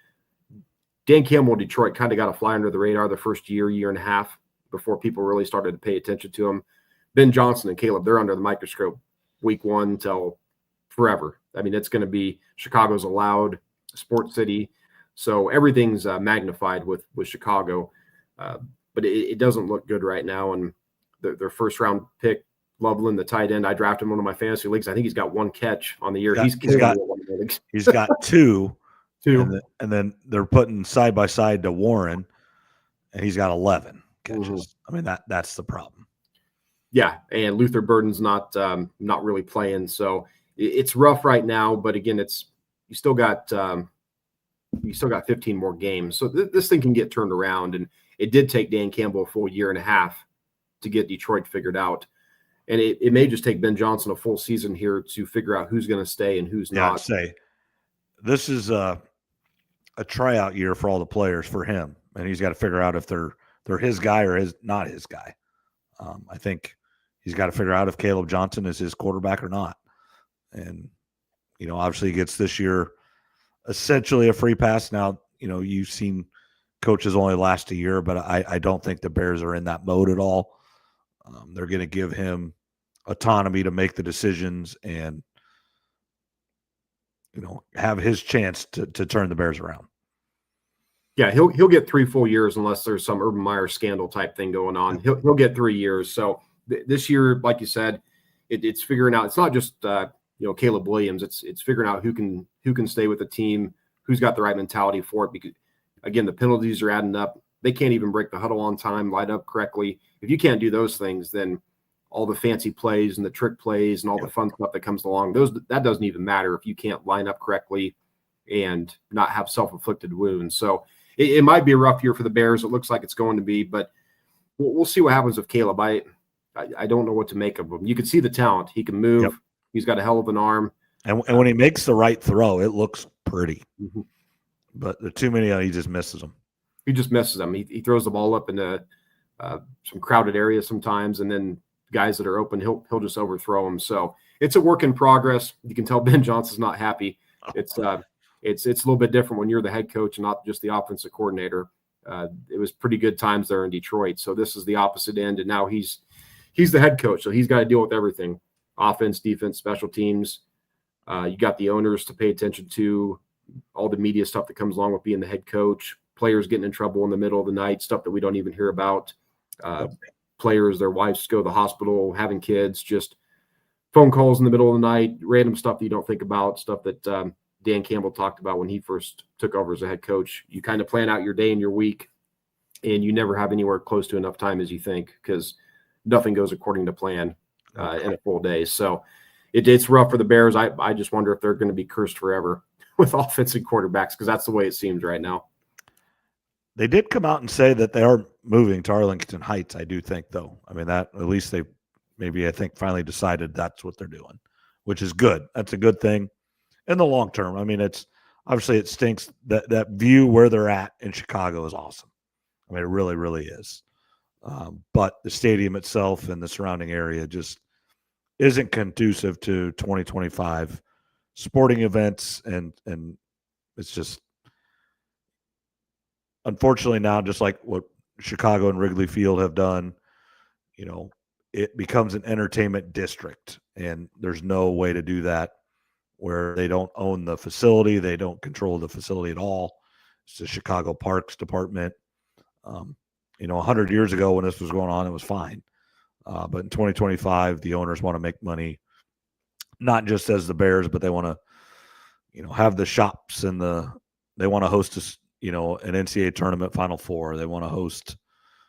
Dan Campbell in Detroit kind of got a fly under the radar the first year and a half before people really started to pay attention to him. Ben Johnson and Caleb, they're under the microscope week one till forever. I mean, it's going to be Chicago's a loud sports city. So everything's magnified with Chicago. But it doesn't look good right now. And their first round pick, Loveland, the tight end, I drafted him in one of my fantasy leagues. I think he's got one catch on the year. He's got two. And then they're putting side by side to Warren, and he's got 11 catches. Mm-hmm. I mean, that's the problem. Yeah, and Luther Burden's not really playing, so it's rough right now. But again, you still got 15 more games, so this thing can get turned around. And it did take Dan Campbell a full year and a half to get Detroit figured out, and it may just take Ben Johnson a full season here to figure out who's going to stay and who's not. I'd say this is a tryout year for all the players for him, and he's got to figure out if they're his guy or not his guy. I think he's got to figure out if Caleb Johnson is his quarterback or not. And, obviously he gets this year essentially a free pass. Now, you've seen coaches only last a year, but I don't think the Bears are in that mode at all. They're going to give him autonomy to make the decisions and, have his chance to turn the Bears around. Yeah, he'll get 3 full years unless there's some Urban Meyer scandal type thing going on. He'll get 3 years. So this year, like you said, it's figuring out. It's not just Caleb Williams. It's figuring out who can stay with the team, who's got the right mentality for it. Because again, the penalties are adding up. They can't even break the huddle on time, light up correctly. If you can't do those things, then all the fancy plays and the trick plays and all the fun stuff that comes along, that doesn't even matter if you can't line up correctly and not have self-inflicted wounds. So it might be a rough year for the Bears. It looks like it's going to be, but we'll see what happens with Caleb. I don't know what to make of him. You can see the talent. He can move. Yep. He's got a hell of an arm. And when he makes the right throw, it looks pretty. Mm-hmm. But the too many, he just misses them. He just misses them. He throws the ball up into some crowded areas sometimes, and then guys that are open, he'll just overthrow them. So it's a work in progress. You can tell Ben Johnson's not happy. It's a little bit different when you're the head coach and not just the offensive coordinator. It was pretty good times there in Detroit. So this is the opposite end, and now he's the head coach, so he's got to deal with everything: offense, defense, special teams. You got the owners to pay attention to, all the media stuff that comes along with being the head coach, players getting in trouble in the middle of the night, stuff that we don't even hear about. Players, their wives go to the hospital, having kids, just phone calls in the middle of the night, random stuff that you don't think about, stuff that Dan Campbell talked about when he first took over as a head coach. You kind of plan out your day and your week, and you never have anywhere close to enough time as you think, because nothing goes according to plan in a full day. So it's rough for the Bears. I just wonder if they're going to be cursed forever with offensive quarterbacks, because that's the way it seems right now. They did come out and say that they are moving to Arlington Heights, I do think, though. I mean, that at least they I think finally decided that's what they're doing, which is good. That's a good thing in the long term. I mean, it's obviously it stinks that view where they're at in Chicago is awesome. I mean, it really, really is. But the stadium itself and the surrounding area just isn't conducive to 2025 sporting events, and it's just unfortunately now, just like what Chicago and Wrigley Field have done, it becomes an entertainment district, and there's no way to do that where they don't own the facility. They don't control the facility at all. It's the Chicago Parks Department. 100 years ago when this was going on, it was fine. But in 2025, the owners want to make money, not just as the Bears, but they want to, have the shops and they want to host an NCAA tournament Final Four. They want to host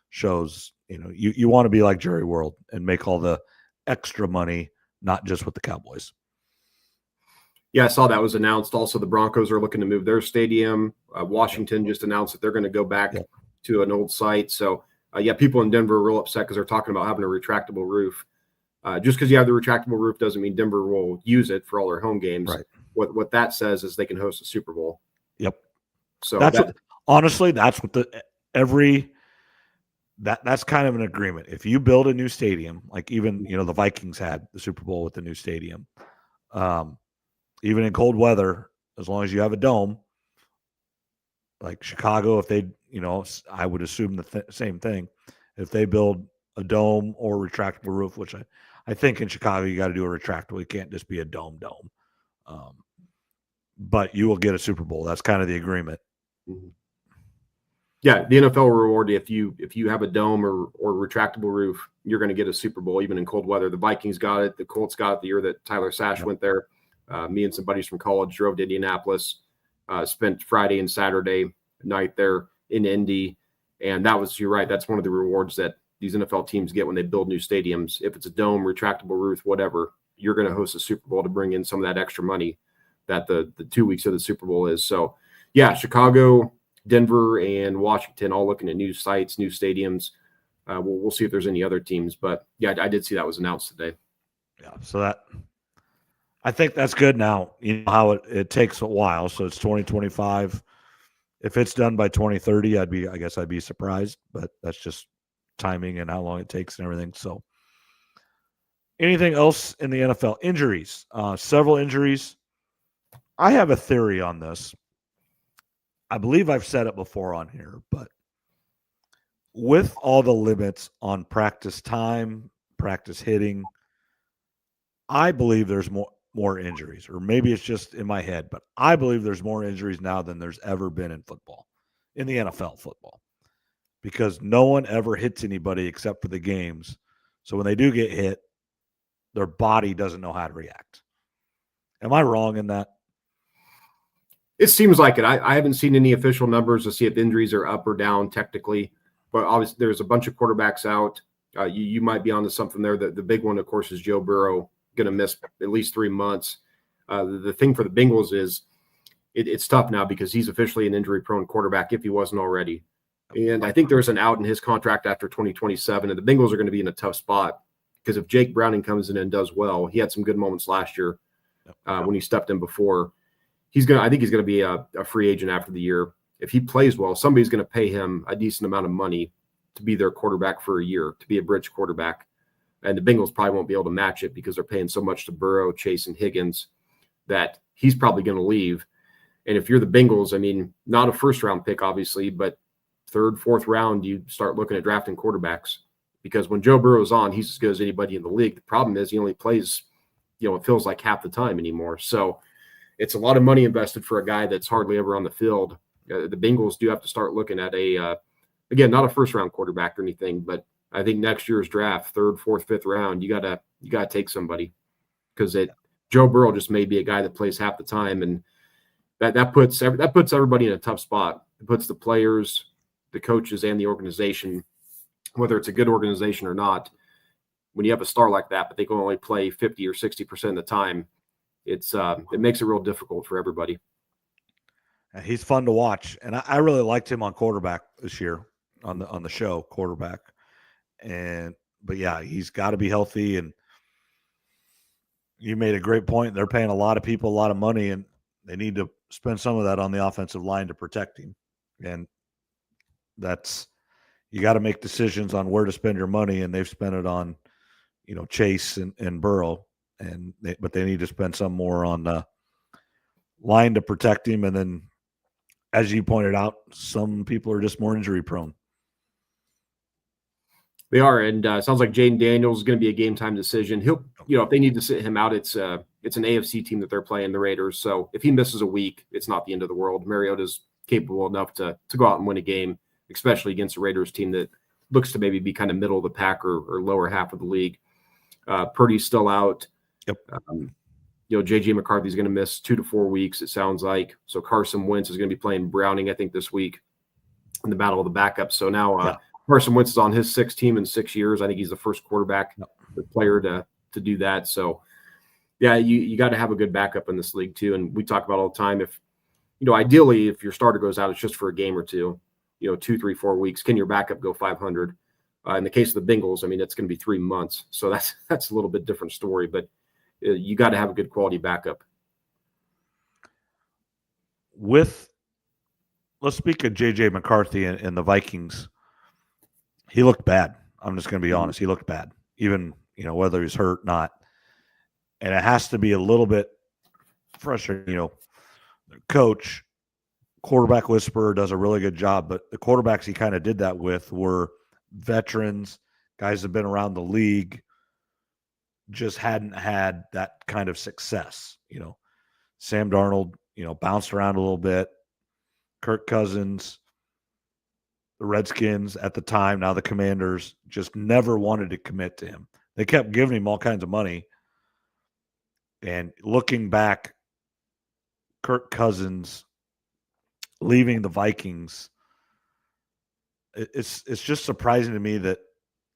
shows. You want to be like Jerry World and make all the extra money, not just with the Cowboys. Yeah, I saw that was announced. Also, the Broncos are looking to move their stadium. Washington just announced that they're going to go back to an old site. So, people in Denver are real upset because they're talking about having a retractable roof. Just because you have the retractable roof doesn't mean Denver will use it for all their home games. Right. What that says is they can host a Super Bowl. Yep. So that's what that's kind of an agreement. If you build a new stadium, like even the Vikings had the Super Bowl with the new stadium, even in cold weather, as long as you have a dome, like Chicago, if they, I would assume the same thing. If they build a dome or retractable roof, which I think in Chicago you got to do a retractable, you can't just be a dome. But you will get a Super Bowl. That's kind of the agreement. Mm-hmm. Yeah, the NFL will reward you if you have a dome or retractable roof, you're going to get a Super Bowl even in cold weather. The Vikings got it. The Colts got it the year that Tyler Sash went there. Me and some buddies from college drove to Indianapolis, spent Friday and Saturday night there in Indy, and you're right, that's one of the rewards that these NFL teams get when they build new stadiums. If it's a dome, retractable roof, whatever, you're going to host a Super Bowl to bring in some of that extra money that the 2 weeks of the Super Bowl is. So, yeah, Chicago, Denver, and Washington all looking at new sites, new stadiums. We'll see if there's any other teams. But, yeah, I did see that was announced today. Yeah, so I think that's good now. You know how it takes a while. So it's 2025. If it's done by 2030, I guess I'd be surprised. But that's just timing and how long it takes and everything. So anything else in the NFL? Injuries. Several injuries. I have a theory on this. I believe I've said it before on here, but with all the limits on practice time, practice hitting, I believe there's more injuries, or maybe it's just in my head, but I believe there's more injuries now than there's ever been in football, in the NFL football, because no one ever hits anybody except for the games. So when they do get hit, their body doesn't know how to react. Am I wrong in that? It seems like it. I haven't seen any official numbers to see if injuries are up or down technically, but obviously there's a bunch of quarterbacks out. You might be onto something there. The big one, of course, is Joe Burrow, going to miss at least 3 months. The thing for the Bengals is it's tough now because he's officially an injury-prone quarterback if he wasn't already. And I think there's an out in his contract after 2027, and the Bengals are going to be in a tough spot because if Jake Browning comes in and does well, he had some good moments last year when he stepped in before. I think he's going to be a free agent after the year. If he plays well, somebody's going to pay him a decent amount of money to be their quarterback for a year, to be a bridge quarterback. And the Bengals probably won't be able to match it because they're paying so much to Burrow, Chase, and Higgins that he's probably going to leave. And if you're the Bengals, I mean, not a first-round pick, obviously, but third, fourth round, you start looking at drafting quarterbacks because when Joe Burrow's on, he's as good as anybody in the league. The problem is he only plays, it feels like half the time anymore. So it's a lot of money invested for a guy that's hardly ever on the field. The Bengals do have to start looking at again, not a first-round quarterback or anything, but I think next year's draft, third, fourth, fifth round, you gotta take somebody because Joe Burrow just may be a guy that plays half the time, and that puts everybody in a tough spot. It puts the players, the coaches, and the organization, whether it's a good organization or not, when you have a star like that, but they can only play 50 or 60% of the time, it makes it real difficult for everybody. And he's fun to watch, and I really liked him on quarterback this year on the show quarterback. But yeah, he's got to be healthy, and you made a great point. They're paying a lot of people a lot of money, and they need to spend some of that on the offensive line to protect him. And you got to make decisions on where to spend your money, and they've spent it on, Chase and Burrow, but they need to spend some more on the line to protect him. And then, as you pointed out, some people are just more injury prone. They are, and it sounds like Jaden Daniels is going to be a game time decision. He'll, if they need to sit him out, it's an AFC team that they're playing, the Raiders. So if he misses a week, it's not the end of the world. Mariota's capable enough to go out and win a game, especially against a Raiders team that looks to maybe be kind of middle of the pack or lower half of the league. Purdy's still out. Yep. J.J. McCarthy's going to miss 2 to 4 weeks, it sounds like. So Carson Wentz is going to be playing Browning, I think, this week in the battle of the backups. So now Carson Wentz is on his sixth team in 6 years. I think he's the first quarterback, the player to do that. So, yeah, you got to have a good backup in this league too. And we talk about all the time, if ideally, if your starter goes out, it's just for a game or two, 2, 3, 4 weeks. Can your backup go 500? In the case of the Bengals, I mean, it's going to be 3 months. So that's a little bit different story, but you got to have a good quality backup. Let's speak of J.J. McCarthy and the Vikings. He looked bad. I'm just going to be honest. He looked bad, even, whether he's hurt or not. And it has to be a little bit frustrating. The coach, quarterback whisperer, does a really good job, but the quarterbacks he kind of did that with were veterans, guys that have been around the league, just hadn't had that kind of success. Sam Darnold, bounced around a little bit. Kirk Cousins, the Redskins at the time, now the Commanders, just never wanted to commit to him. They kept giving him all kinds of money. And looking back, Kirk Cousins leaving the Vikings, it's just surprising to me that,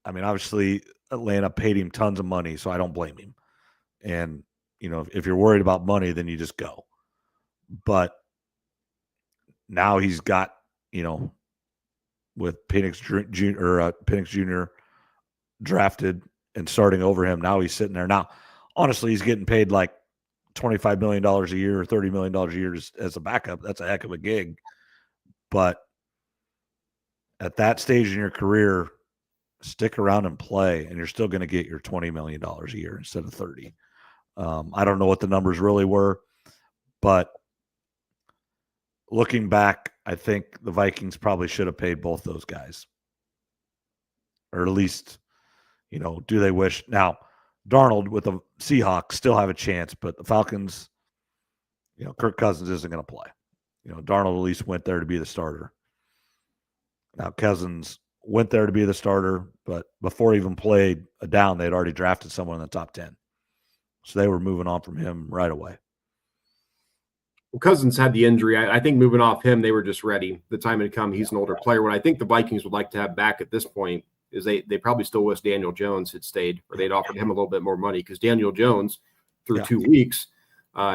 I mean, obviously Atlanta paid him tons of money, so I don't blame him. And, if you're worried about money, then you just go. But now he's got, with Penix Jr. Drafted and starting over him, now he's sitting there. Now, honestly, he's getting paid like $25 million a year or $30 million a year as a backup. That's a heck of a gig. But at that stage in your career, stick around and play, and you're still going to get your $20 million a year instead of 30. I don't know what the numbers really were, but looking back, I think the Vikings probably should have paid both those guys. Or at least, do they wish? Now, Darnold with the Seahawks still have a chance, but the Falcons, Kirk Cousins isn't going to play. Darnold at least went there to be the starter. Now, Cousins went there to be the starter, but before he even played a down, they'd already drafted someone in the top 10. So they were moving on from him right away. Well, Cousins had the injury. I think moving off him, they were just ready. The time had come. He's an older player. What I think the Vikings would like to have back at this point is they probably still wish Daniel Jones had stayed, or they'd offered him a little bit more money, because Daniel Jones, through 2 weeks,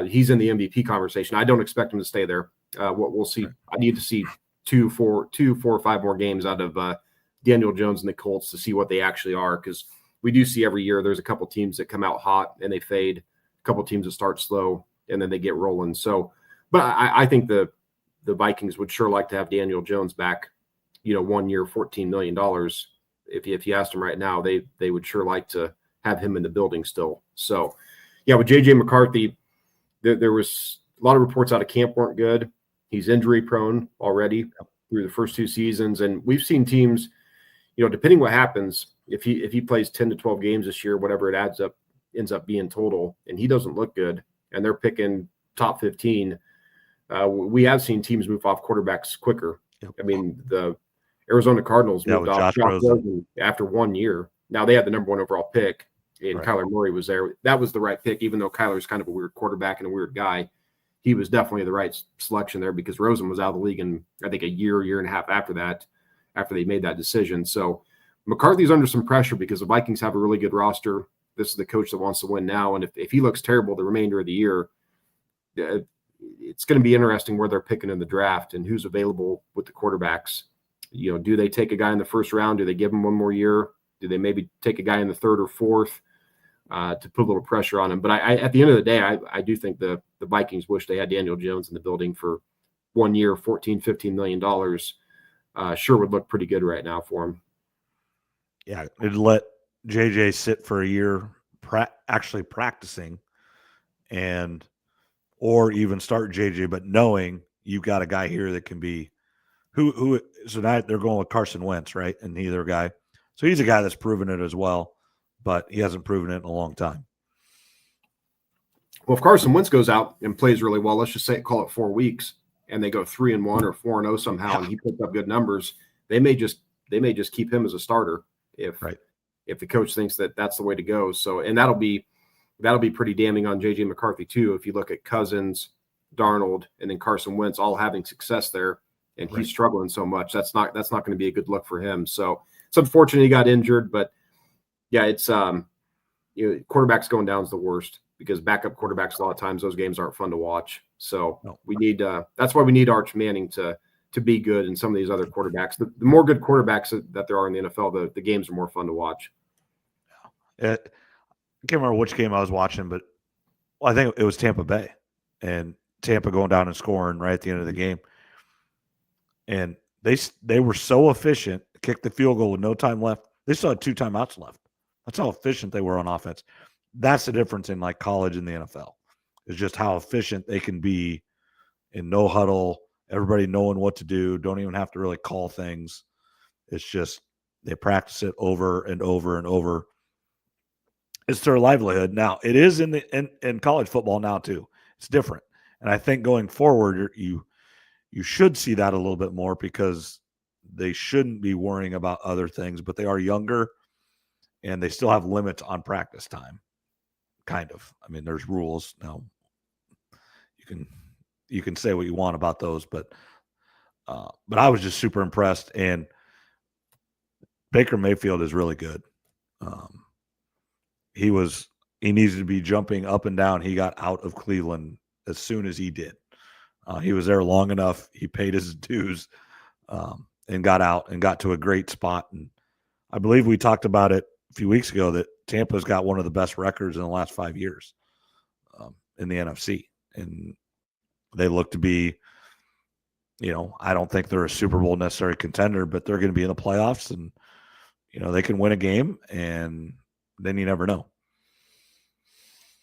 He's in the MVP conversation. I don't expect him to stay there. We'll see. I need to see 2, 4, or 5 more games out of Daniel Jones and the Colts to see what they actually are, because we do see every year there's a couple teams that come out hot and they fade, a couple teams that start slow and then they get rolling. So, but I think the Vikings would sure like to have Daniel Jones back, 1 year, $14 million. If you asked them right now, they would sure like to have him in the building still. So, yeah, with J.J. McCarthy, there was a lot of reports out of camp weren't good. He's injury prone already through the first 2 seasons. And we've seen teams, depending what happens, if he plays 10 to 12 games this year, whatever it ends up being total, and he doesn't look good, and they're picking top 15, we have seen teams move off quarterbacks quicker. Yep. I mean, the Arizona Cardinals moved off Josh Rosen after 1 year. Now they had the number 1 overall pick, and right. Kyler Murray was there. That was the right pick, even though Kyler's kind of a weird quarterback and a weird guy. He was definitely the right selection there, because Rosen was out of the league in, I think, a year and a half after that, after they made that decision. So McCarthy's under some pressure because the Vikings have a really good roster. This is the coach that wants to win now. And if he looks terrible the remainder of the year, it's going to be interesting where they're picking in the draft and who's available with the quarterbacks. Do they take a guy in the first round? Do they give him 1 more year? Do they maybe take a guy in the 3rd or 4th to put a little pressure on him? But at the end of the day, I do think the Vikings wish they had Daniel Jones in the building for 1 year, $14-15 million. Sure would look pretty good right now for him. Yeah, it'd let JJ sit for a year actually practicing, or even start JJ, but knowing you've got a guy here that can be so now they're going with Carson Wentz, right? And neither guy. So he's a guy that's proven it as well, but he hasn't proven it in a long time. Well, if Carson Wentz goes out and plays really well, let's just call it 4 weeks, and they go 3-1 or 4-0 somehow, and he puts up good numbers, they may just keep him as a starter if the coach thinks that that's the way to go. So, and that'll be pretty damning on J.J. McCarthy too. If you look at Cousins, Darnold, and then Carson Wentz all having success there, and he's struggling so much, that's not going to be a good look for him. So it's unfortunate he got injured, but yeah, it's quarterbacks going down is the worst, because backup quarterbacks a lot of times those games aren't fun to watch. So we need that's why we need Arch Manning to be good, and some of these other quarterbacks. The more good quarterbacks that there are in the NFL, the games are more fun to watch. I can't remember which game I was watching, but I think it was Tampa Bay, and Tampa going down and scoring right at the end of the game. And they were so efficient, kicked the field goal with no time left. They still had 2 timeouts left. That's how efficient they were on offense. That's the difference in like college and the NFL, is just how efficient they can be in no huddle, everybody knowing what to do, don't even have to really call things. It's just they practice it over and over and over. It's their livelihood. Now, it is in college football now too. It's different. And I think going forward, you should see that a little bit more, because they shouldn't be worrying about other things, but they are younger and they still have limits on practice time. Kind of. I mean, there's rules now. You can say what you want about those, but I was just super impressed. And Baker Mayfield is really good. He needed to be jumping up and down. He got out of Cleveland as soon as he did. He was there long enough. He paid his dues and got out and got to a great spot. And I believe we talked about it a few weeks ago that Tampa's got one of the best records in the last 5 years in the NFC. And they look to be, I don't think they're a Super Bowl necessary contender, but they're going to be in the playoffs, and, they can win a game, and then you never know.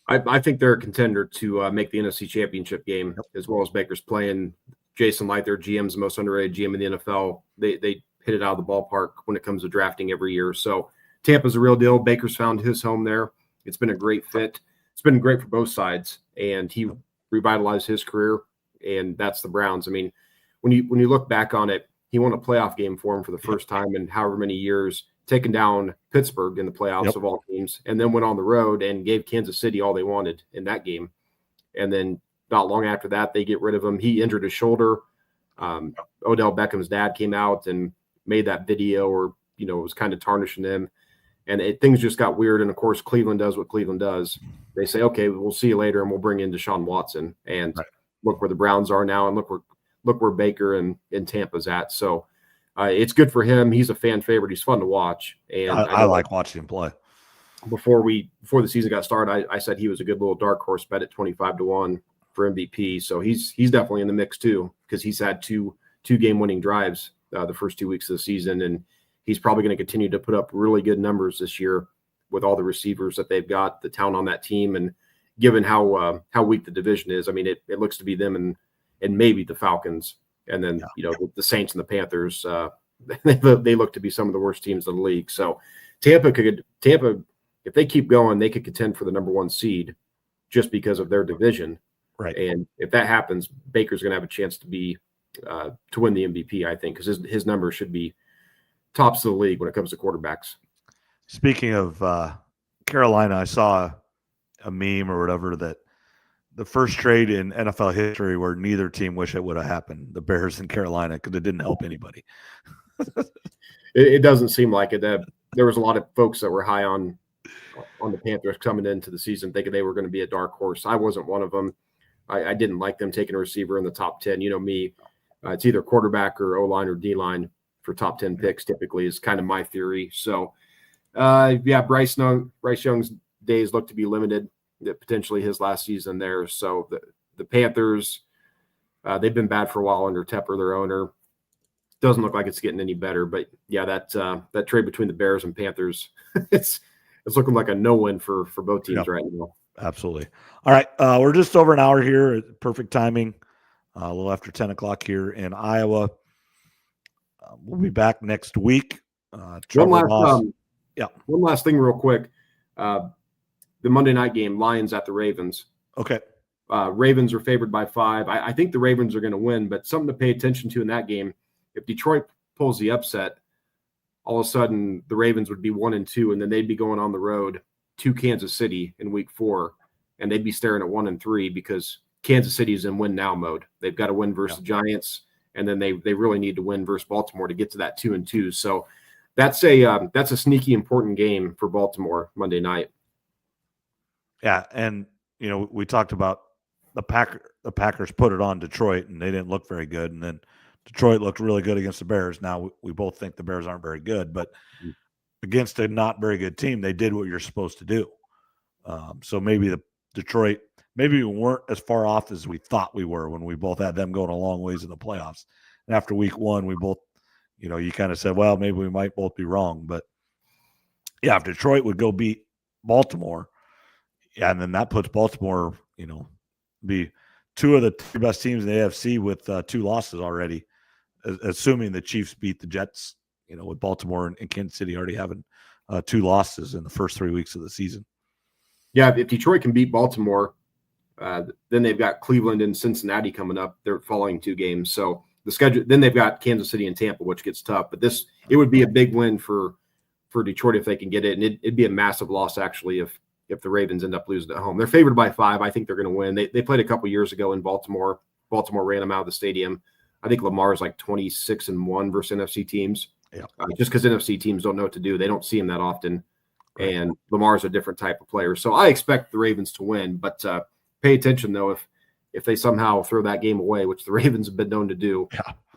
I think they're a contender to make the NFC Championship game, as well as Baker's playing. Jason Light, their GM's the most underrated GM in the NFL. They hit it out of the ballpark when it comes to drafting every year. So Tampa's a real deal. Baker's found his home there. It's been a great fit. It's been great for both sides, and he revitalized his career, and that's the Browns. I mean, when you look back on it, he won a playoff game for him for the first time in however many years, taking down Pittsburgh in the playoffs of all teams, and then went on the road and gave Kansas City all they wanted in that game. And then not long after that, they get rid of him. He injured his shoulder. Odell Beckham's dad came out and made that video, or, it was kind of tarnishing him. And things just got weird. And, of course, Cleveland does what Cleveland does. they say, okay, we'll see you later, and we'll bring in Deshaun Watson. And Right. look where the Browns are now, and look where Baker and Tampa's at. So it's good for him. He's a fan favorite. He's fun to watch. And I like watching him play. Before the season got started, I said he was a good little dark horse bet at 25-1 for MVP. So he's definitely in the mix too, because he's had two game winning drives the first 2 weeks of the season, and he's probably going to continue to put up really good numbers this year with all the receivers that they've got, the talent on that team, and given how weak the division is. I mean, it looks to be them and maybe the Falcons, and then the Saints and the Panthers. They look to be some of the worst teams in the league. So Tampa, if they keep going, they could contend for the number 1 seed just because of their division. Right. And if that happens, Baker's going to have a chance to win the MVP, I think, because his numbers should be tops of the league when it comes to quarterbacks. Speaking of Carolina, I saw a meme or whatever that the first trade in NFL history where neither team wish it would have happened, the Bears and Carolina, because it didn't help anybody. It doesn't seem like it. There was a lot of folks that were high on the Panthers coming into the season thinking they were going to be a dark horse. I wasn't one of them. I didn't like them taking a receiver in the top 10. You know me, it's either quarterback or O-line or D-line for top 10 picks typically is kind of my theory. So, Bryce Young's days look to be limited, potentially his last season there. So the Panthers, they've been bad for a while under Tepper, their owner. Doesn't look like it's getting any better. But, that trade between the Bears and Panthers, it's looking like a no-win for both teams right now. Absolutely. All right. We're just over an hour here. Perfect timing. A little after 10 o'clock here in Iowa. We'll be back next week. One last thing real quick. The Monday night game, Lions at the Ravens. Okay. Ravens are favored by 5. I think the Ravens are going to win, but something to pay attention to in that game, if Detroit pulls the upset, all of a sudden the Ravens would be 1-2, and then they'd be going on the road to Kansas City in week 4, and they'd be staring at 1-3 because Kansas City is in win now mode. They've got to win versus the Giants, and then they really need to win versus Baltimore to get to that 2-2. So that's a sneaky important game for Baltimore Monday night. Yeah, and we talked about the Packers put it on Detroit, and they didn't look very good, and then Detroit looked really good against the Bears. Now we both think the Bears aren't very good, but against a not very good team, they did what you're supposed to do. So maybe maybe we weren't as far off as we thought we were when we both had them going a long ways in the playoffs. And after week 1, we both, you kind of said, well, maybe we might both be wrong. But if Detroit would go beat Baltimore, and then that puts Baltimore, be 2 of the 2 best teams in the AFC with 2 losses already, assuming the Chiefs beat the Jets, with Baltimore and Kansas City already having 2 losses in the first 3 weeks of the season. Yeah, if Detroit can beat Baltimore, then they've got Cleveland and Cincinnati coming up. They're following 2 games. So the schedule, then they've got Kansas City and Tampa, which gets tough. But it would be a big win for Detroit if they can get it. And it'd be a massive loss, actually, if the Ravens end up losing at home. They're favored by 5. I think they're going to win. They played a couple years ago in Baltimore. Baltimore ran them out of the stadium. I think Lamar is like 26-1 versus NFC teams. Yeah. Just because NFC teams don't know what to do. They don't see him that often. Right. And Lamar's a different type of player. So I expect the Ravens to win. But pay attention, though, if they somehow throw that game away, which the Ravens have been known to do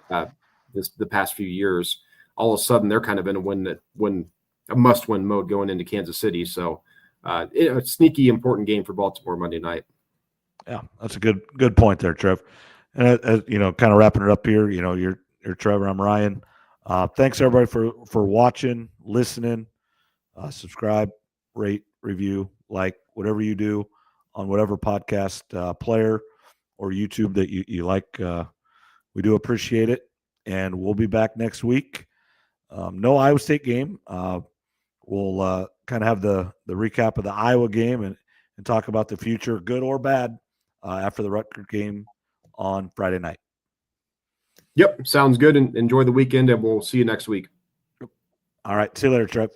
the past few years, all of a sudden they're kind of in a must-win mode going into Kansas City. So a sneaky important game for Baltimore Monday night. Yeah, that's a good point there, Trev. And kind of wrapping it up here, you're Trevor, I'm Ryan. Thanks everybody for watching, listening, subscribe, rate, review, like whatever you do on whatever podcast player or YouTube that you like. We do appreciate it, and we'll be back next week. No Iowa State game. We'll kind of have the recap of the Iowa game and talk about the future, good or bad, after the Rutgers game on Friday night. Yep, sounds good. And enjoy the weekend, and we'll see you next week. All right. See you later, Trev.